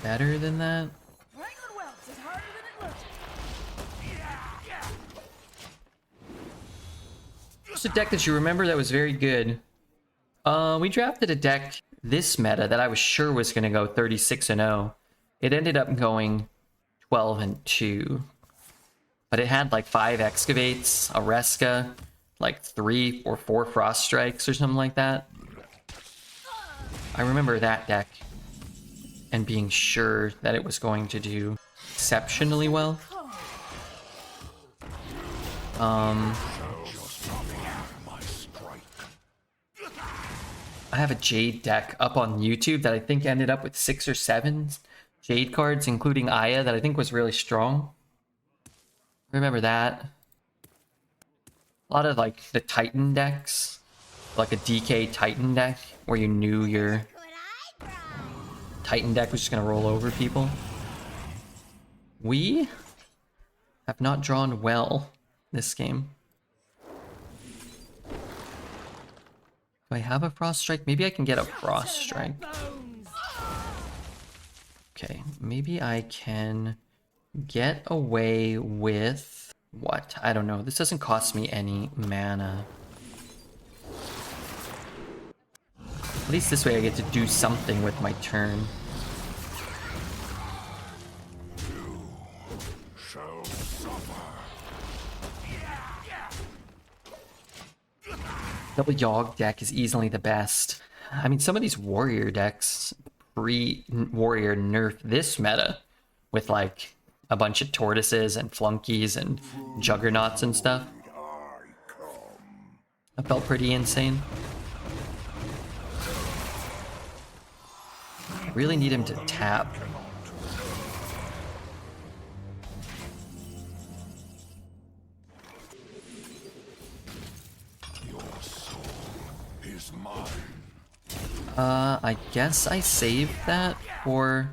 better than that. Just a deck that you remember that was very good. We drafted a deck this meta that I was sure was going to go 36-0. It ended up going 12-2. But it had like 5 Excavates, a Reska, like 3 or 4 Frost Strikes or something like that. I remember that deck and being sure that it was going to do exceptionally well. I have a Jade deck up on YouTube that I think ended up with 6 or 7 Jade cards, including Aya, that I think was really strong. Remember that. A lot of like the Titan decks, like a DK Titan deck, where you knew your Titan deck was just gonna roll over people. We have not drawn well this game. Do I have a Frost Strike? Maybe I can get a Frost Strike. Okay, maybe I can get away with what? I don't know. This doesn't cost me any mana. At least this way I get to do something with my turn. Double Yogg deck is easily the best. I mean, some of these warrior decks pre-warrior nerf this meta with like a bunch of tortoises and flunkies and juggernauts and stuff. That felt pretty insane. I really need him to tap. I guess I saved that for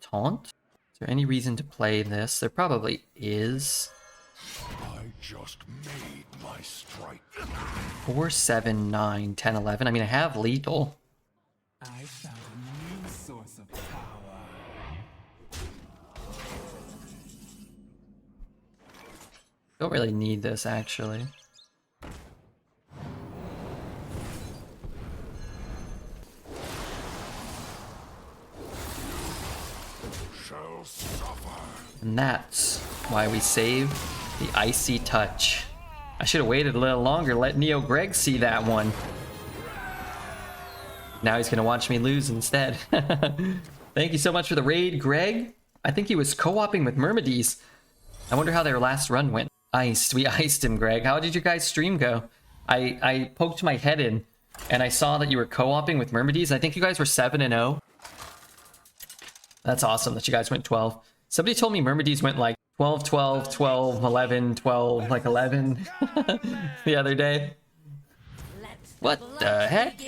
taunt. Is there any reason to play this? There probably is. I just made my strike. 4, 7, 9, 10, 11. I mean, I have lethal. I found a new source of power. Don't really need this, actually. And that's why we save the Icy Touch. I should have waited a little longer, let Neo Greg see that one. Now he's gonna watch me lose instead. Thank you so much for the raid, Greg. I think he was co-oping with Myrmidis. I wonder how their last run went. Iced. We iced him, Greg. How did your guys' stream go? I poked my head in and I saw that you were co-oping with Myrmidis. I think you guys were 7-0. That's awesome that you guys went 12. Somebody told me Myrmidis went like 12, 12, 12, 11, 12, like 11 the other day. What the heck?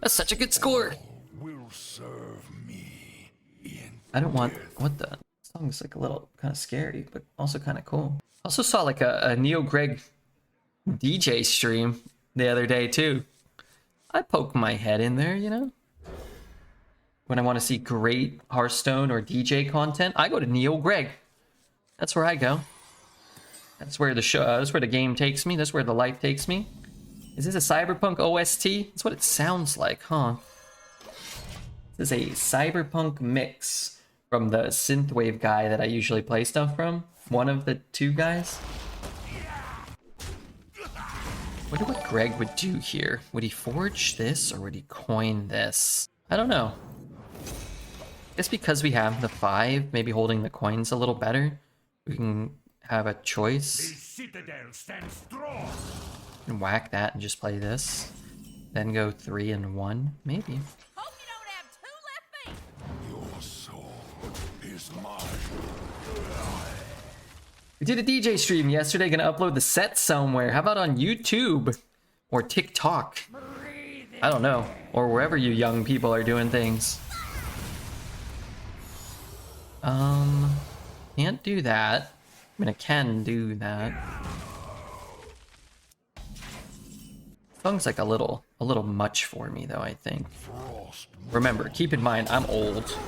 That's such a good score. Will serve me in I don't want... What the... Song's like a little kind of scary, but also kind of cool. Also saw like a Neo Greg DJ stream the other day too. I poke my head in there, you know? When I want to see great Hearthstone or DJ content, I go to Neo Greg. That's where I go. That's where the show, that's where the game takes me. That's where the life takes me. Is this a Cyberpunk OST? That's what it sounds like, huh? This is a Cyberpunk mix from the synthwave guy that I usually play stuff from. One of the two guys. I wonder what Greg would do here. Would he forge this or would he coin this? I don't know. I guess because we have the 5, maybe holding the coins a little better, we can have a choice. citadel stands strong. And whack that and just play this. Then go 3 and 1, maybe. Hope you don't have 2 left feet. your soul is mine. We did a DJ stream yesterday, gonna upload the set somewhere. How about on YouTube? Or TikTok? I don't know. Or wherever you young people are doing things. Can't do that. I mean, I can do that. Song's like a little much for me though, I think. Remember, keep in mind, I'm old.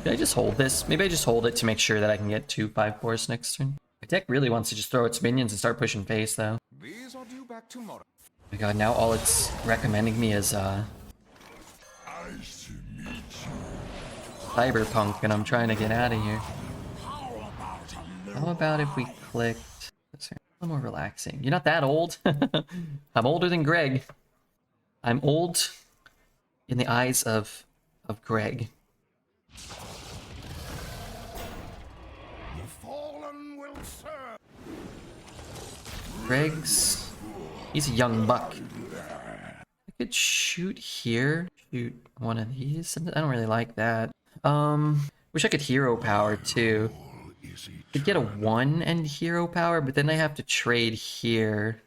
Did I just hold this? Maybe I just hold it to make sure that I can get 2 5/4s next turn. My deck really wants to just throw its minions and start pushing face though. These are due back tomorrow. Oh my god, now all it's recommending me is Cyberpunk, and I'm trying to get out of here. How about if we clicked... Let's see, a little more relaxing. You're not that old. I'm older than Greg. I'm old in the eyes of Greg. The fallen will serve. Greg's... He's a young buck. I could shoot here. Shoot one of these. I don't really like that. Wish I could hero power too. Could get a 1 and hero power, but then I have to trade here.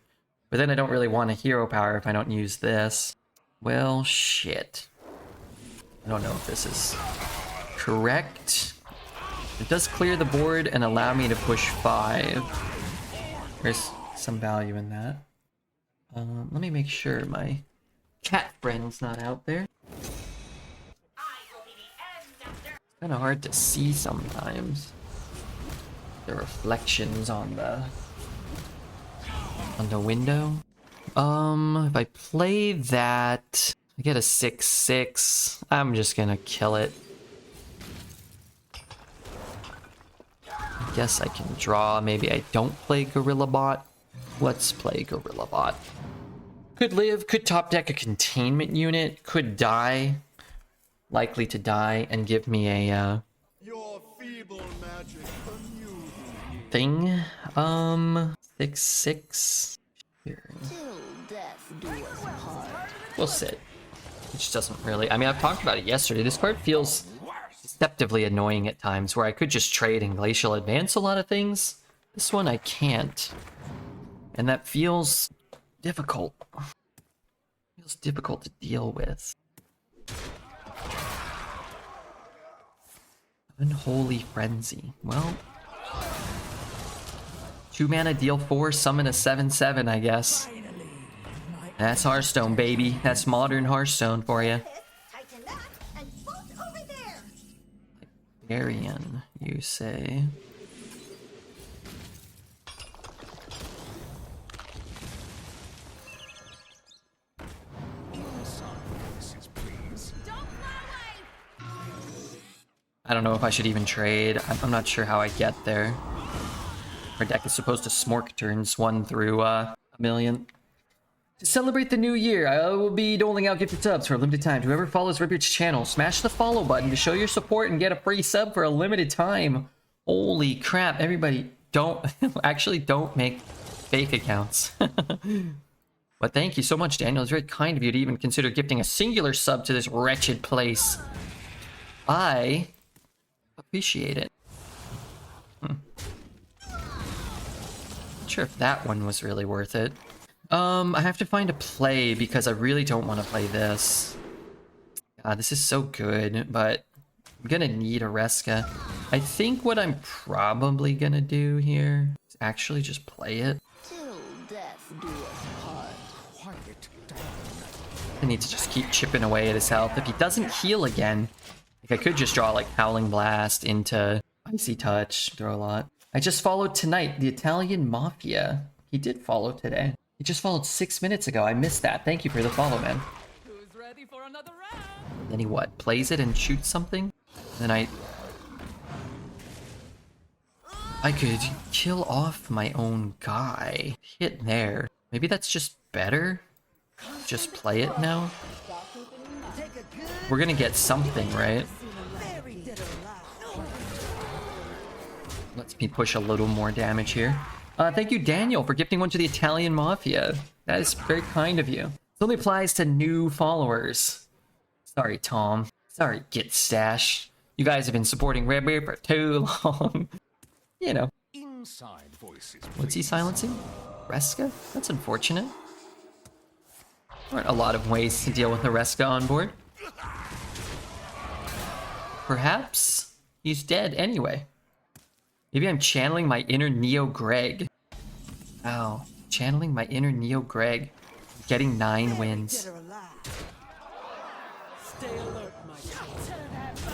But then I don't really want a hero power if I don't use this. Well, shit. I don't know if this is correct. It does clear the board and allow me to push 5. There's some value in that. Let me make sure my cat friend's not out there. It's kind of hard to see sometimes. The reflections on the window. If I play that, I get a 6/6. I'm just gonna kill it. I guess I can draw. Maybe I don't play Gorilla Bot. Let's play Gorilla Bot. Could live, could top deck a containment unit, could die. Likely to die and give me a Your feeble magic thing. 6/6. Here. Till death do us part. We'll sit. Which doesn't really... I mean, I've talked about it yesterday. This card feels deceptively annoying at times, where I could just trade and Glacial Advance a lot of things. This one I can't. And that feels difficult. Feels difficult to deal with. Unholy Frenzy. Well... 2 mana, deal 4, summon a 7/7, I guess. That's Hearthstone, baby. That's modern Hearthstone for you. Tighten up and bolt over there. Arian, you say? I don't know if I should even trade. I'm not sure how I get there. Our deck is supposed to smork turns 1 through a million. To celebrate the new year, I will be doling out gifted subs for a limited time. Whoever follows Rippert's channel, smash the follow button to show your support and get a free sub for a limited time. Holy crap, everybody, don't, actually don't make fake accounts. But thank you so much, Daniel. It's very kind of you to even consider gifting a singular sub to this wretched place. I appreciate it. Not sure if that one was really worth it. I have to find a play because I really don't want to play this. This is so good, but I'm gonna need a Reska. I think what I'm probably gonna do here is actually just play it. Till death do us part. Quiet down. I need to just keep chipping away at his health. If he doesn't heal again, like I could just draw like Howling Blast into Icy Touch, throw a lot. I just followed tonight, the Italian Mafia. He did follow today. He just followed 6 minutes ago. I missed that. Thank you for the follow, man. Who's ready for another round? Then he what? Plays it and shoots something? Then I could kill off my own guy. Hit there. Maybe that's just better? Just play it now? We're gonna get something, right? Let's me push a little more damage here. Thank you, Daniel, for gifting one to the Italian Mafia. That is very kind of you. This only applies to new followers. Sorry, Tom. Sorry, Git Stash. You guys have been supporting Redbeard for too long. You know. Inside voices. What's he silencing? Reska? That's unfortunate. There aren't a lot of ways to deal with a Reska on board. Perhaps he's dead anyway. Maybe I'm channeling my inner Neo Greg. Wow. Channeling my inner Neo Greg. Getting 9 wins.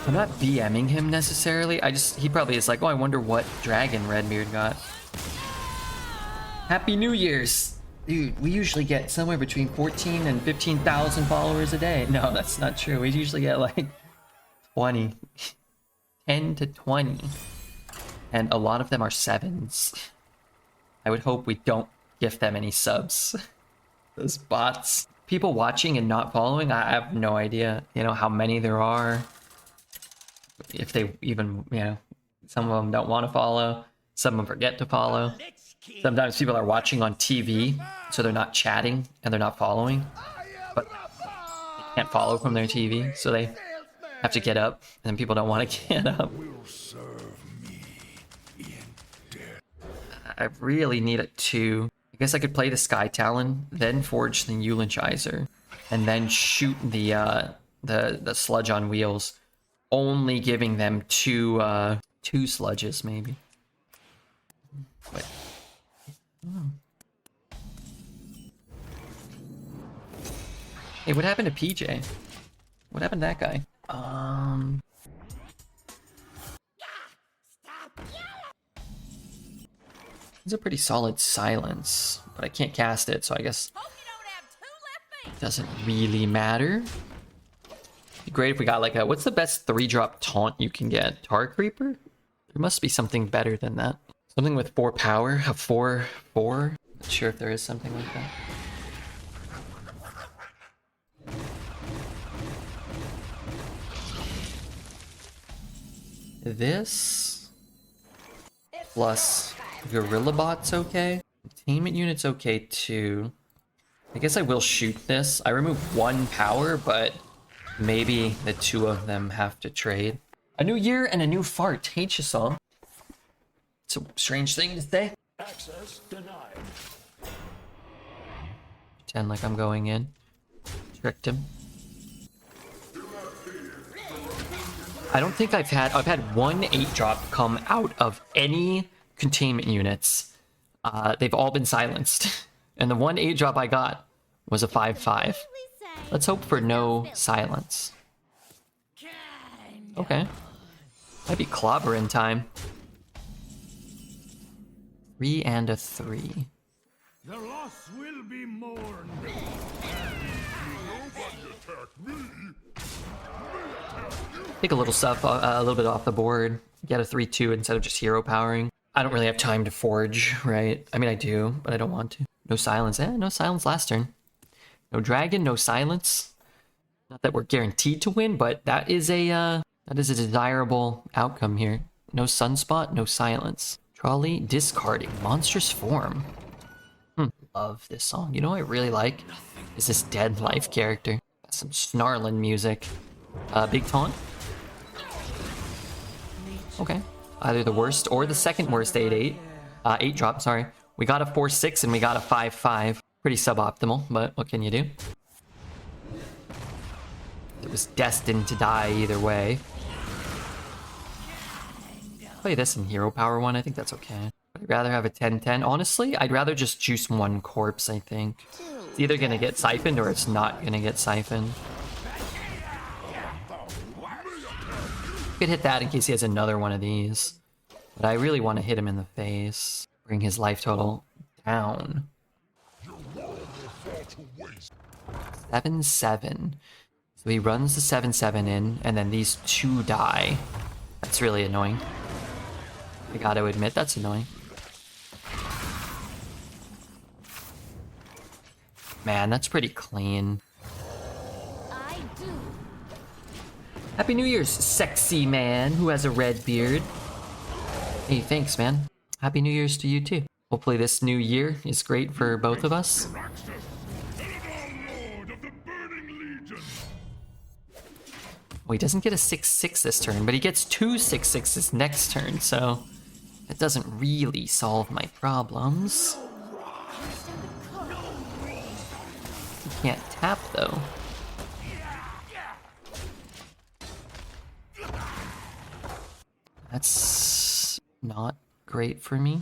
I'm not BMing him necessarily. He probably is like, oh, I wonder what dragon Redbeard got. Happy New Year's! Dude, we usually get somewhere between 14 and 15,000 followers a day. No, that's not true. We usually get like 20. 10 to 20. And a lot of them are 7s. I would hope we don't gift them any subs. Those bots. People watching and not following, I have no idea, you know, how many there are. If they even, you know, some of them don't want to follow. Some of them forget to follow. Sometimes people are watching on TV, so they're not chatting and they're not following. But they can't follow from their TV, so they have to get up, and people don't want to get up. I really need it too. I guess I could play the Sky Talon, then forge the Eulogizer, and then shoot the sludge on wheels, only giving them two sludges maybe. But hey, what happened to PJ? What happened to that guy? It's a pretty solid silence, but I can't cast it, so I guess it doesn't really matter. It'd be great if we got like a, what's the best 3-drop taunt you can get? Tar Creeper? There must be something better than that. Something with 4 power, a 4/4. Not sure if there is something like that. This plus Gorilla Bot's okay. Containment Unit's okay too. I guess I will shoot this. I remove 1 power, but maybe the 2 of them have to trade. A new year and a new fart. Hey, Chisholm. It's a strange thing to say. Access denied. Pretend like I'm going in. Tricked him. I don't think I've had 1 8-drop come out of any containment units. They've all been silenced. And the 1 8-drop I got was a 5/5. Let's hope for no silence. Okay. Might be clobber in time. 3 and a 3. The loss will be mourned. Take a little stuff, a little bit off the board. Get a 3/2 instead of just hero powering. I don't really have time to forge, right? I mean, I do, but I don't want to. No silence. No silence last turn. No dragon, no silence. Not that we're guaranteed to win, but that is a desirable outcome here. No sunspot, no silence. Trolley discarding. Monstrous form. Love this song. You know what I really like? Is this Dead Life character. Got some snarling music. Big taunt. Okay. Either the worst or the second worst 8/8. 8-drop, sorry. We got a 4/6 and we got a 5/5. Pretty suboptimal, but what can you do? It was destined to die either way. Play this in Hero Power 1, I think that's okay. I'd rather have a 10-10. Honestly, I'd rather just juice one corpse, I think. It's either gonna get siphoned or it's not gonna get siphoned. Could hit that in case he has another one of these. But I really want to hit him in the face. Bring his life total down. 7-7. So he runs the 7-7 in, and then these two die. That's really annoying. I gotta admit, that's annoying. Man, that's pretty clean. I do. Happy New Year's, sexy man who has a red beard. Hey, thanks, man. Happy New Year's to you, too. Hopefully this new year is great for both of us. Well, he doesn't get a 6-6 this turn, but he gets two 6-6s next turn, so that doesn't really solve my problems. He can't tap, though. That's not great for me.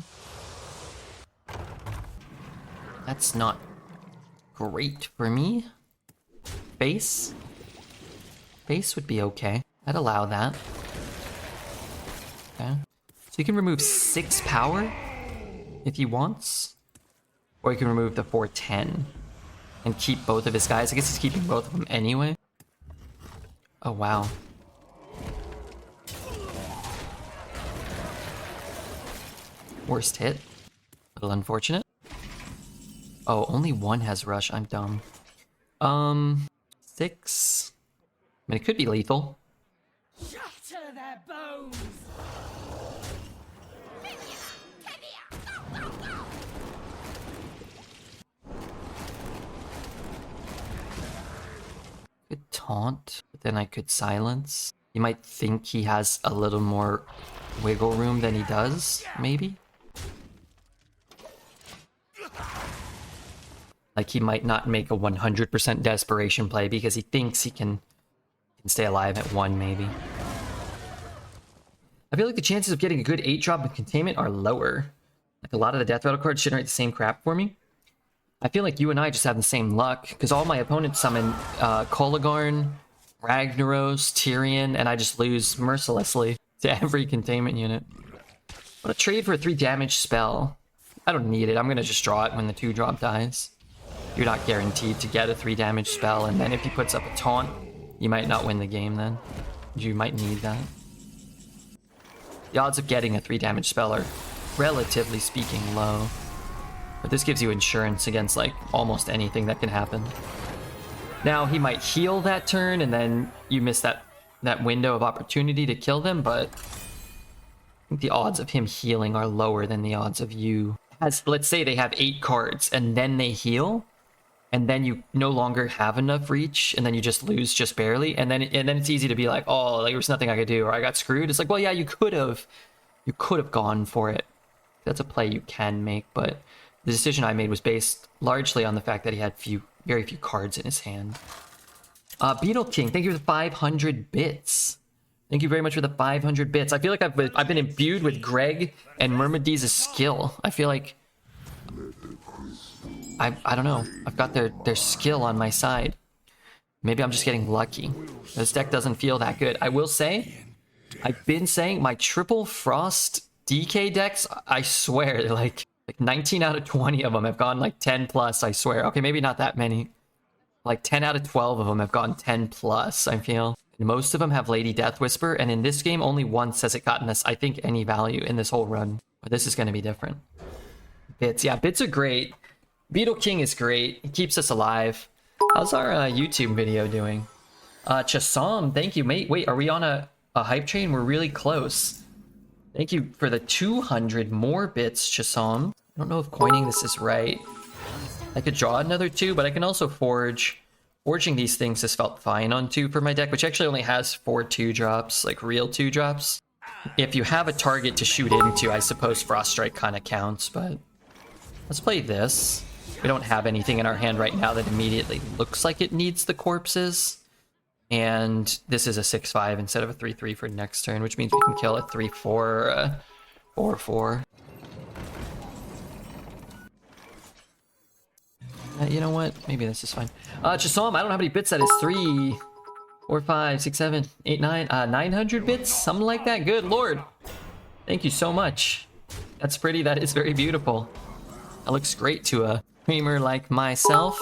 That's not great for me. Base? Base would be okay. I'd allow that. Okay. So you can remove 6 power if he wants. Or you can remove the 4-10 and keep both of his guys. I guess he's keeping both of them anyway. Oh, wow. Worst hit. A little unfortunate. Oh, only one has rush. I'm dumb. 6. I mean, it could be lethal. Shatter their bones! Could taunt, but then I could silence. You might think he has a little more wiggle room than he does, maybe? Like he might not make a 100% desperation play because he thinks he can stay alive at 1, maybe. I feel like the chances of getting a good 8-drop with containment are lower. Like a lot of the death rattle cards generate the same crap for me. I feel like you and I just have the same luck, because all my opponents summon Kolagarn, Ragnaros, Tyrion, and I just lose mercilessly to every containment unit. What a trade for a 3 damage spell. I don't need it. I'm going to just draw it when the 2-drop dies. You're not guaranteed to get a 3 damage spell, and then if he puts up a taunt, you might not win the game then. You might need that. The odds of getting a 3 damage spell are, relatively speaking, low. But this gives you insurance against, like, almost anything that can happen. Now, he might heal that turn, and then you miss that window of opportunity to kill them, but I think the odds of him healing are lower than the odds of you. As, let's say they have 8 cards, and then they heal, and then you no longer have enough reach, and then you just lose just barely, and then it's easy to be like, oh, like, there was nothing I could do, or I got screwed. It's like, well, yeah, you could have gone for it. That's a play you can make, but the decision I made was based largely on the fact that he had very few cards in his hand. Beetle King, thank you for the 500 bits. Thank you very much for the 500 bits. I feel like I've been imbued with Greg and Myrmidee's skill. I feel like I don't know. I've got their skill on my side. Maybe I'm just getting lucky. This deck doesn't feel that good. I will say, I've been saying my triple frost DK decks, I swear, they're like 19 out of 20 of them have gone like 10 plus, I swear. Okay, maybe not that many. Like 10 out of 12 of them have gone 10 plus, I feel. And most of them have Lady Death Whisper, and in this game, only once has it gotten us, I think, any value in this whole run. But this is going to be different. Bits, yeah, bits are great. Beetle King is great. He keeps us alive. How's our YouTube video doing? Chasam, thank you, mate. Wait, are we on a hype train? We're really close. Thank you for the 200 more bits, Chasam. I don't know if coining this is right. I could draw another 2, but I can also forge. Forging these things has felt fine on 2 for my deck, which actually only has 4 2-drops, like real 2-drops. If you have a target to shoot into, I suppose Frost Strike kind of counts, but let's play this. We don't have anything in our hand right now that immediately looks like it needs the corpses. And this is a 6-5 instead of a 3-3 for next turn, which means we can kill a 3-4, 4-4. You know what? Maybe this is fine. Chasom, I don't know how many bits that is. 3, 4, 5, 6, 7, 8, 9, 900 bits? Something like that? Good lord. Thank you so much. That's pretty. That is very beautiful. That looks great to a streamer like myself.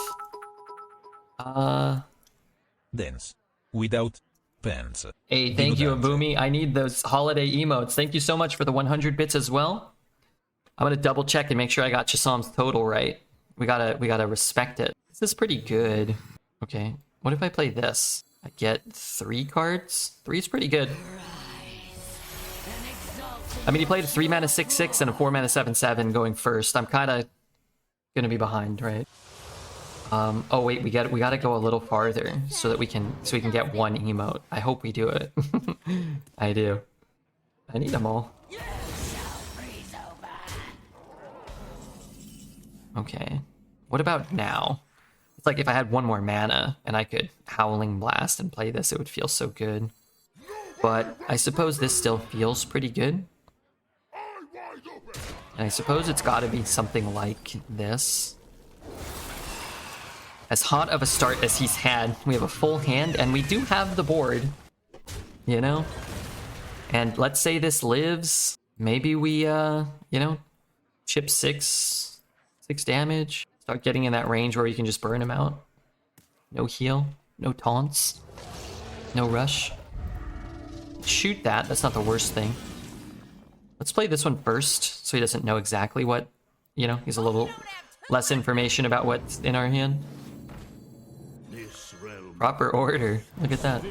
Dance. Without pants. Hey, thank you, Digo Abumi. I need those holiday emotes. Thank you so much for the 100 bits as well. I'm gonna double check and make sure I got Chasam's total right. We gotta respect it. This is pretty good. Okay, what if I play this? I get 3 cards? 3 is pretty good. I mean, he played a 3 mana 6/6 and a 4 mana 7/7 going first. I'm kind of gonna be behind, right? Oh wait, we gotta go a little farther so that we can get 1 emote. I hope we do it. I do. I need them all. Okay. What about now? It's like if I had 1 more mana and I could Howling Blast and play this, it would feel so good. But I suppose this still feels pretty good. And I suppose it's gotta be something like this. As hot of a start as he's had, we have a full hand and we do have the board. You know? And let's say this lives. Maybe we, you know, chip 6 damage. Start getting in that range where you can just burn him out. No heal, no taunts, no rush. Shoot that, that's not the worst thing. Let's play this one first so he doesn't know exactly what, you know, he's a little less information about what's in our hand. Proper order, look at that.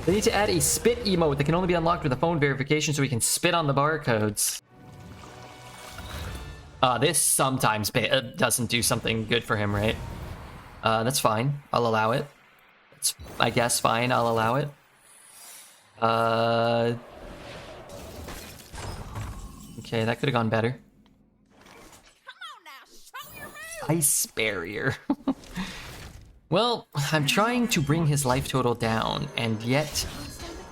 They need to add a spit emote that can only be unlocked with a phone verification so we can spit on the barcodes. This sometimes doesn't do something good for him, right? That's fine. I'll allow it. It's, I guess, fine. I'll allow it. Okay, that could have gone better. Ice barrier. Well, I'm trying to bring his life total down, and yet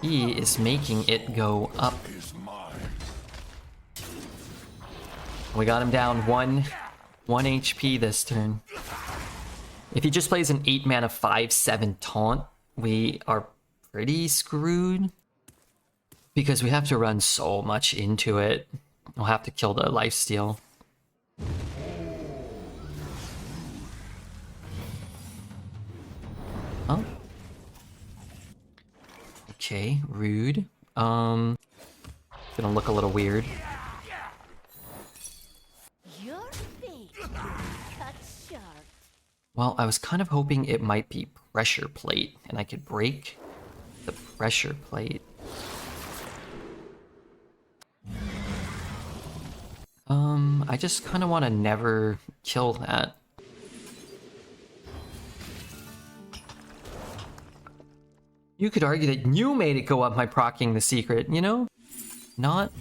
he is making it go up. We got him down 1 HP this turn. If he just plays an 8 mana 5/7 taunt, we are pretty screwed. Because we have to run so much into it. We'll have to kill the lifesteal. Oh. Okay, rude. Gonna look a little weird. Your fate cut sharp. Well, I was kind of hoping it might be pressure plate, and I could break the pressure plate. I just kind of want to never kill that. You could argue that you made it go up by proccing the secret, you know? Not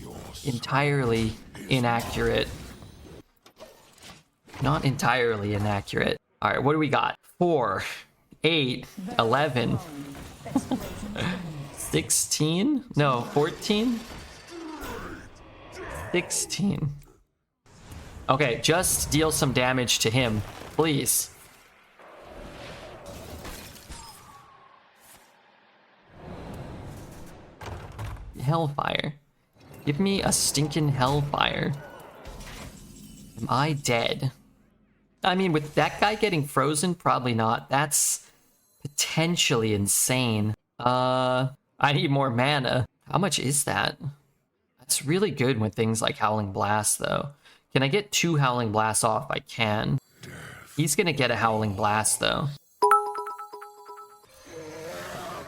entirely inaccurate. Not entirely inaccurate. Alright, what do we got? 4, 8, 11, 16? No, 14? 16. Okay, just deal some damage to him, please. Hellfire. Give me a stinking hellfire. Am I dead? I mean, with that guy getting frozen, probably not. That's potentially insane. I need more mana. How much is that? That's really good with things like Howling Blast, though. Can I get 2 Howling Blasts off? I can. He's gonna get a Howling Blast, though.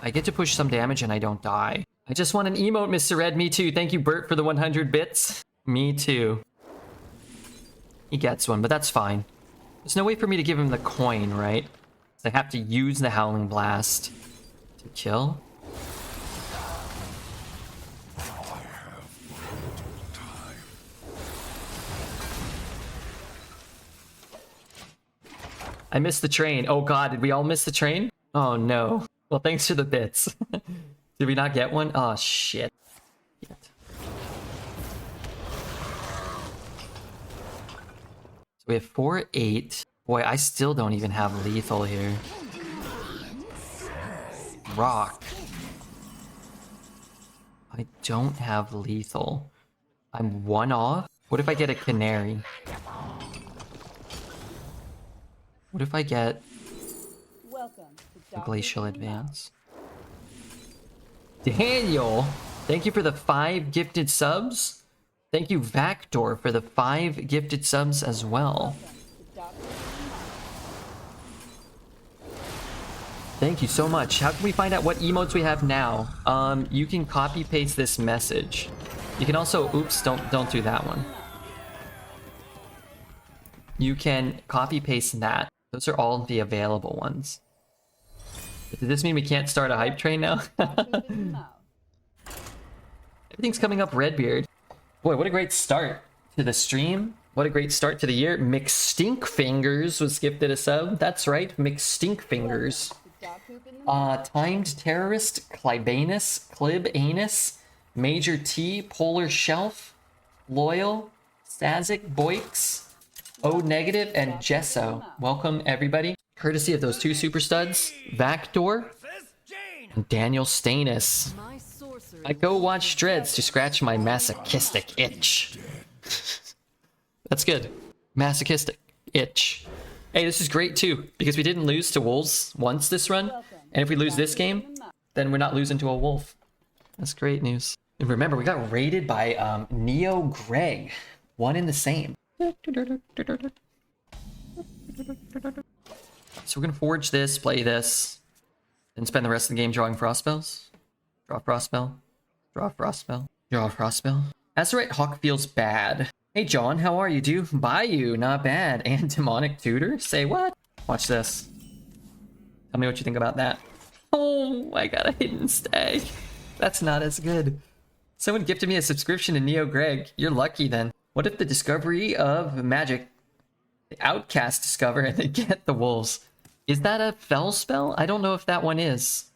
I get to push some damage and I don't die. I just want an emote, Mr. Red. Me too. Thank you, Bert, for the 100 bits. Me too. He gets one, but that's fine. There's no way for me to give him the coin, right? So I have to use the Howling Blast to kill. I missed the train. Oh god, did we all miss the train? Oh no. Well, thanks for the bits. Did we not get one? Oh shit. So we have 4, 8. Boy, I still don't even have lethal here. Rock. I don't have lethal. I'm 1 off? What if I get a canary? What if I get a glacial advance? Daniel! Thank you for the 5 gifted subs. Thank you, Vactor, for the 5 gifted subs as well. Thank you so much. How can we find out what emotes we have now? You can copy paste this message. You can also, oops, don't do that one. You can copy paste that. Those are all the available ones. Does this mean we can't start a hype train now? Everything's coming up, Redbeard. Boy, what a great start to the stream. What a great start to the year. McStinkfingers was gifted a sub. That's right, McStinkfingers. Timed Terrorist, Clibanus, Clibanus, Major T, Polar Shelf, Loyal, Stazik, Boix, O Negative, and Gesso. Welcome, everybody. Courtesy of those 2 super studs, Vactor and Daniel Stanus. I go watch Dreads to scratch my masochistic itch. That's good. Masochistic itch. Hey, this is great too, because we didn't lose to wolves once this run. And if we lose this game, then we're not losing to a wolf. That's great news. And remember, we got raided by Neo Greg. One in the same. So we're gonna forge this, play this, and spend the rest of the game drawing frost spells. Draw frost spell. Draw frost spell. Draw frost spell. Azurite Hawk feels bad. Hey John, how are you, dude? Bayou, not bad. And Demonic Tutor? Say what? Watch this. Tell me what you think about that. Oh, I got a hidden stag. That's not as good. Someone gifted me a subscription to Neo Greg. You're lucky then. What if the discovery of magic, the outcast discover and they get the wolves? Is that a fell spell? I don't know if that one is.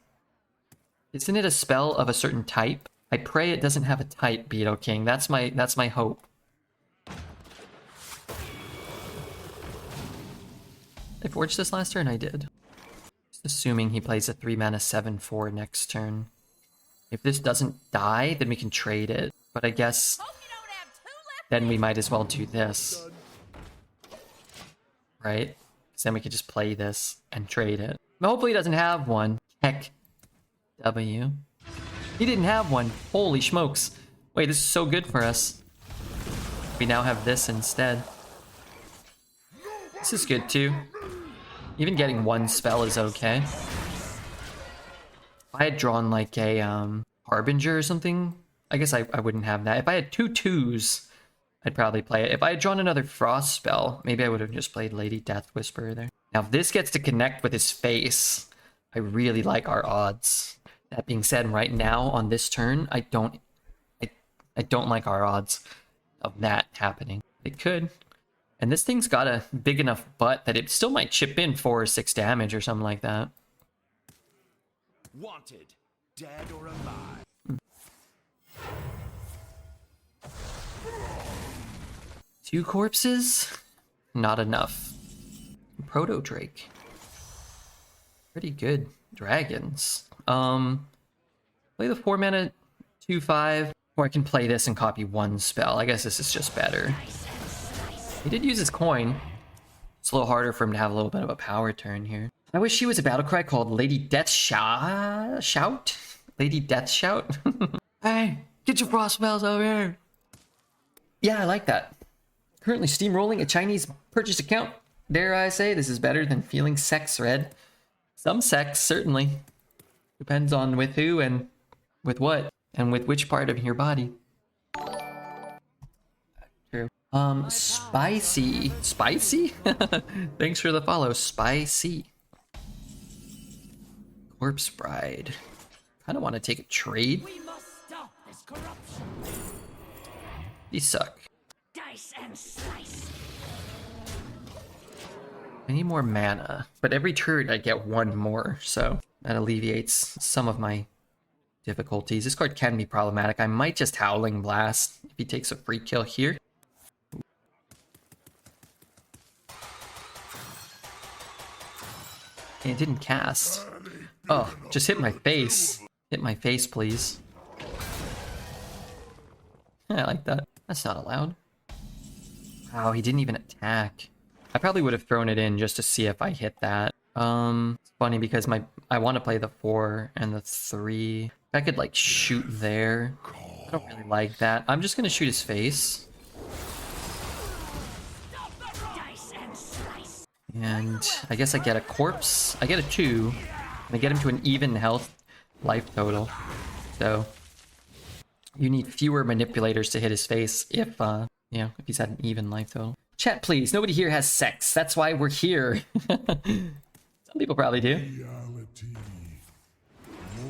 Isn't it a spell of a certain type? I pray it doesn't have a type, Beetle King. That's my hope. I forged this last turn? I did. Just assuming he plays a 3-mana 7/4 next turn. If this doesn't die, then we can trade it. But I guess then we might as well do this. Right? Because then we could just play this and trade it. But hopefully he doesn't have one. Heck. W. He didn't have one. Holy smokes. Wait, this is so good for us. We now have this instead. This is good too. Even getting 1 spell is okay. If I had drawn like a Harbinger or something, I guess I wouldn't have that. If I had 2 2s, I'd probably play it. If I had drawn another Frost spell, maybe I would have just played Lady Death Whisperer there. Now if this gets to connect with his face, I really like our odds. That being said, right now on this turn, I don't like our odds of that happening. It could. And this thing's got a big enough butt that it still might chip in 4 or 6 damage or something like that. Wanted, dead or alive. 2 corpses? Not enough. Proto Drake. Pretty good. Dragons. Play the 4-mana 2/5, or I can play this and copy 1 spell. I guess this is just better. He did use his coin. It's a little harder for him to have a little bit of a power turn here. I wish she was a battlecry called Lady Death Shout? Lady Death Shout? Hey, get your frost spells over here. Yeah, I like that. Currently steamrolling a Chinese purchase account. Dare I say this is better than feeling sex red? Some sex, certainly. Depends on with who and with what. And with which part of your body. True. Spicy. Spicy? Thanks for the follow. Spicy. Corpse Bride. Kind of want to take a trade. We must stop this corruption. These suck. Dice and slice. I need more mana, but every turn I get one more, so that alleviates some of my difficulties. This card can be problematic. I might just Howling Blast if he takes a free kill here. And it didn't cast. Oh, just hit my face. Hit my face, please. Yeah, I like that. That's not allowed. Wow, he didn't even attack. I probably would have thrown it in just to see if I hit that. It's funny because I want to play the 4 and the 3. If I could like shoot there. I don't really like that. I'm just gonna shoot his face. And I guess I get a corpse. I get a 2. And I get him to an even health life total. So you need fewer manipulators to hit his face if if he's at an even life total. Chat, please. Nobody here has sex. That's why we're here. Some people probably do.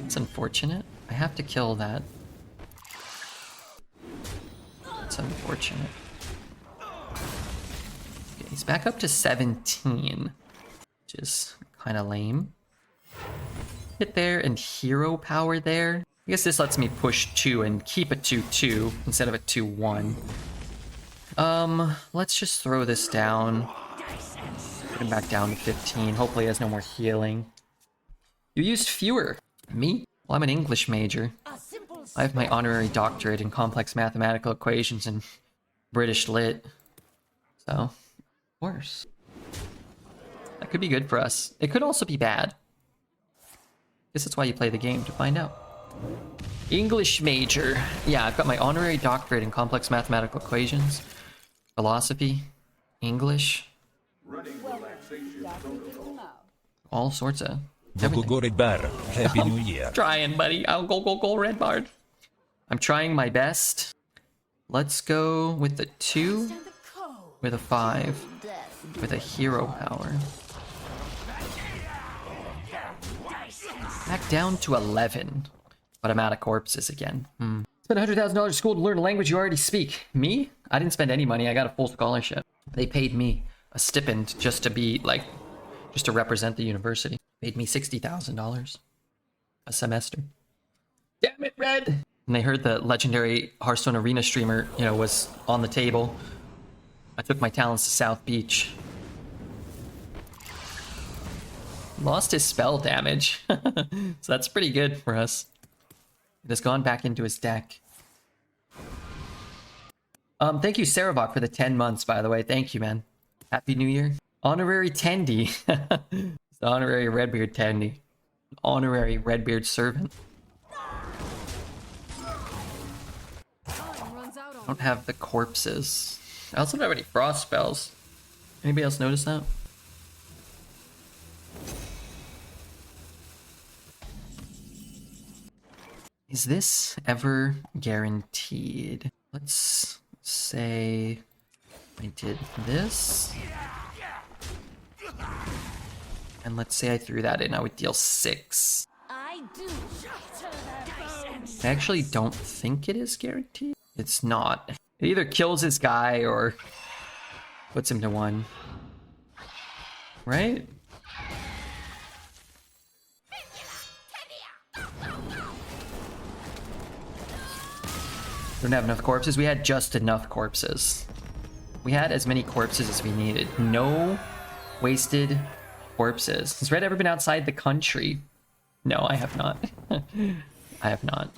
It's unfortunate. I have to kill that. It's unfortunate. Okay, he's back up to 17, which is kind of lame. Hit there and hero power there. I guess this lets me push 2 and keep a 2-2 instead of a 2-1. Let's just throw this down. Put him back down to 15. Hopefully he has no more healing. You used fewer. Me? Well, I'm an English major. I have my honorary doctorate in complex mathematical equations and British lit. So, of course. That could be good for us. It could also be bad. Guess that's why you play the game, to find out. English major. Yeah, I've got my honorary doctorate in complex mathematical equations, philosophy, English. All sorts of Go Red Bar. Happy New Year. Trying, buddy. I'll go Red Bard. I'm trying my best. Let's go with the 2, with a 5, with a hero power. Back down to 11. But I'm out of corpses again. Spent $100,000 to school to learn a language you already speak. Me? I didn't spend any money. I got a full scholarship. They paid me a stipend just to be, like, just to represent the university. Paid me $60,000 a semester. Damn it, Red! And they heard the legendary Hearthstone arena streamer, was on the table. I took my talents to South Beach. Lost his spell damage. So that's pretty good for us. It has gone back into his deck. Thank you, Sarabok, for the 10 months, by the way. Thank you, man. Happy New Year. Honorary Tendy. It's honorary Redbeard Tendy. Honorary Redbeard servant. I don't have the corpses. I also don't have any frost spells. Anybody else notice that? Is this ever guaranteed? Let's say I did this. And let's say I threw that in, I would deal 6. I do. I actually don't think it is guaranteed. It's not. It either kills his guy or puts him to 1. Right? Don't have enough corpses. We had just enough corpses. We had as many corpses as we needed. No wasted corpses. Has Red ever been outside the country? No, I have not. I have not.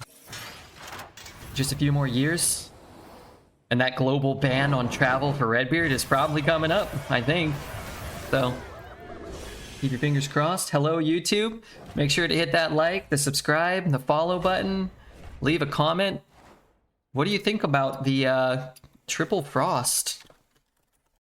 Just a few more years, and that global ban on travel for Redbeard is probably coming up, I think. So, keep your fingers crossed. Hello, YouTube. Make sure to hit that like, the subscribe, the follow button. Leave a comment. What do you think about the triple frost?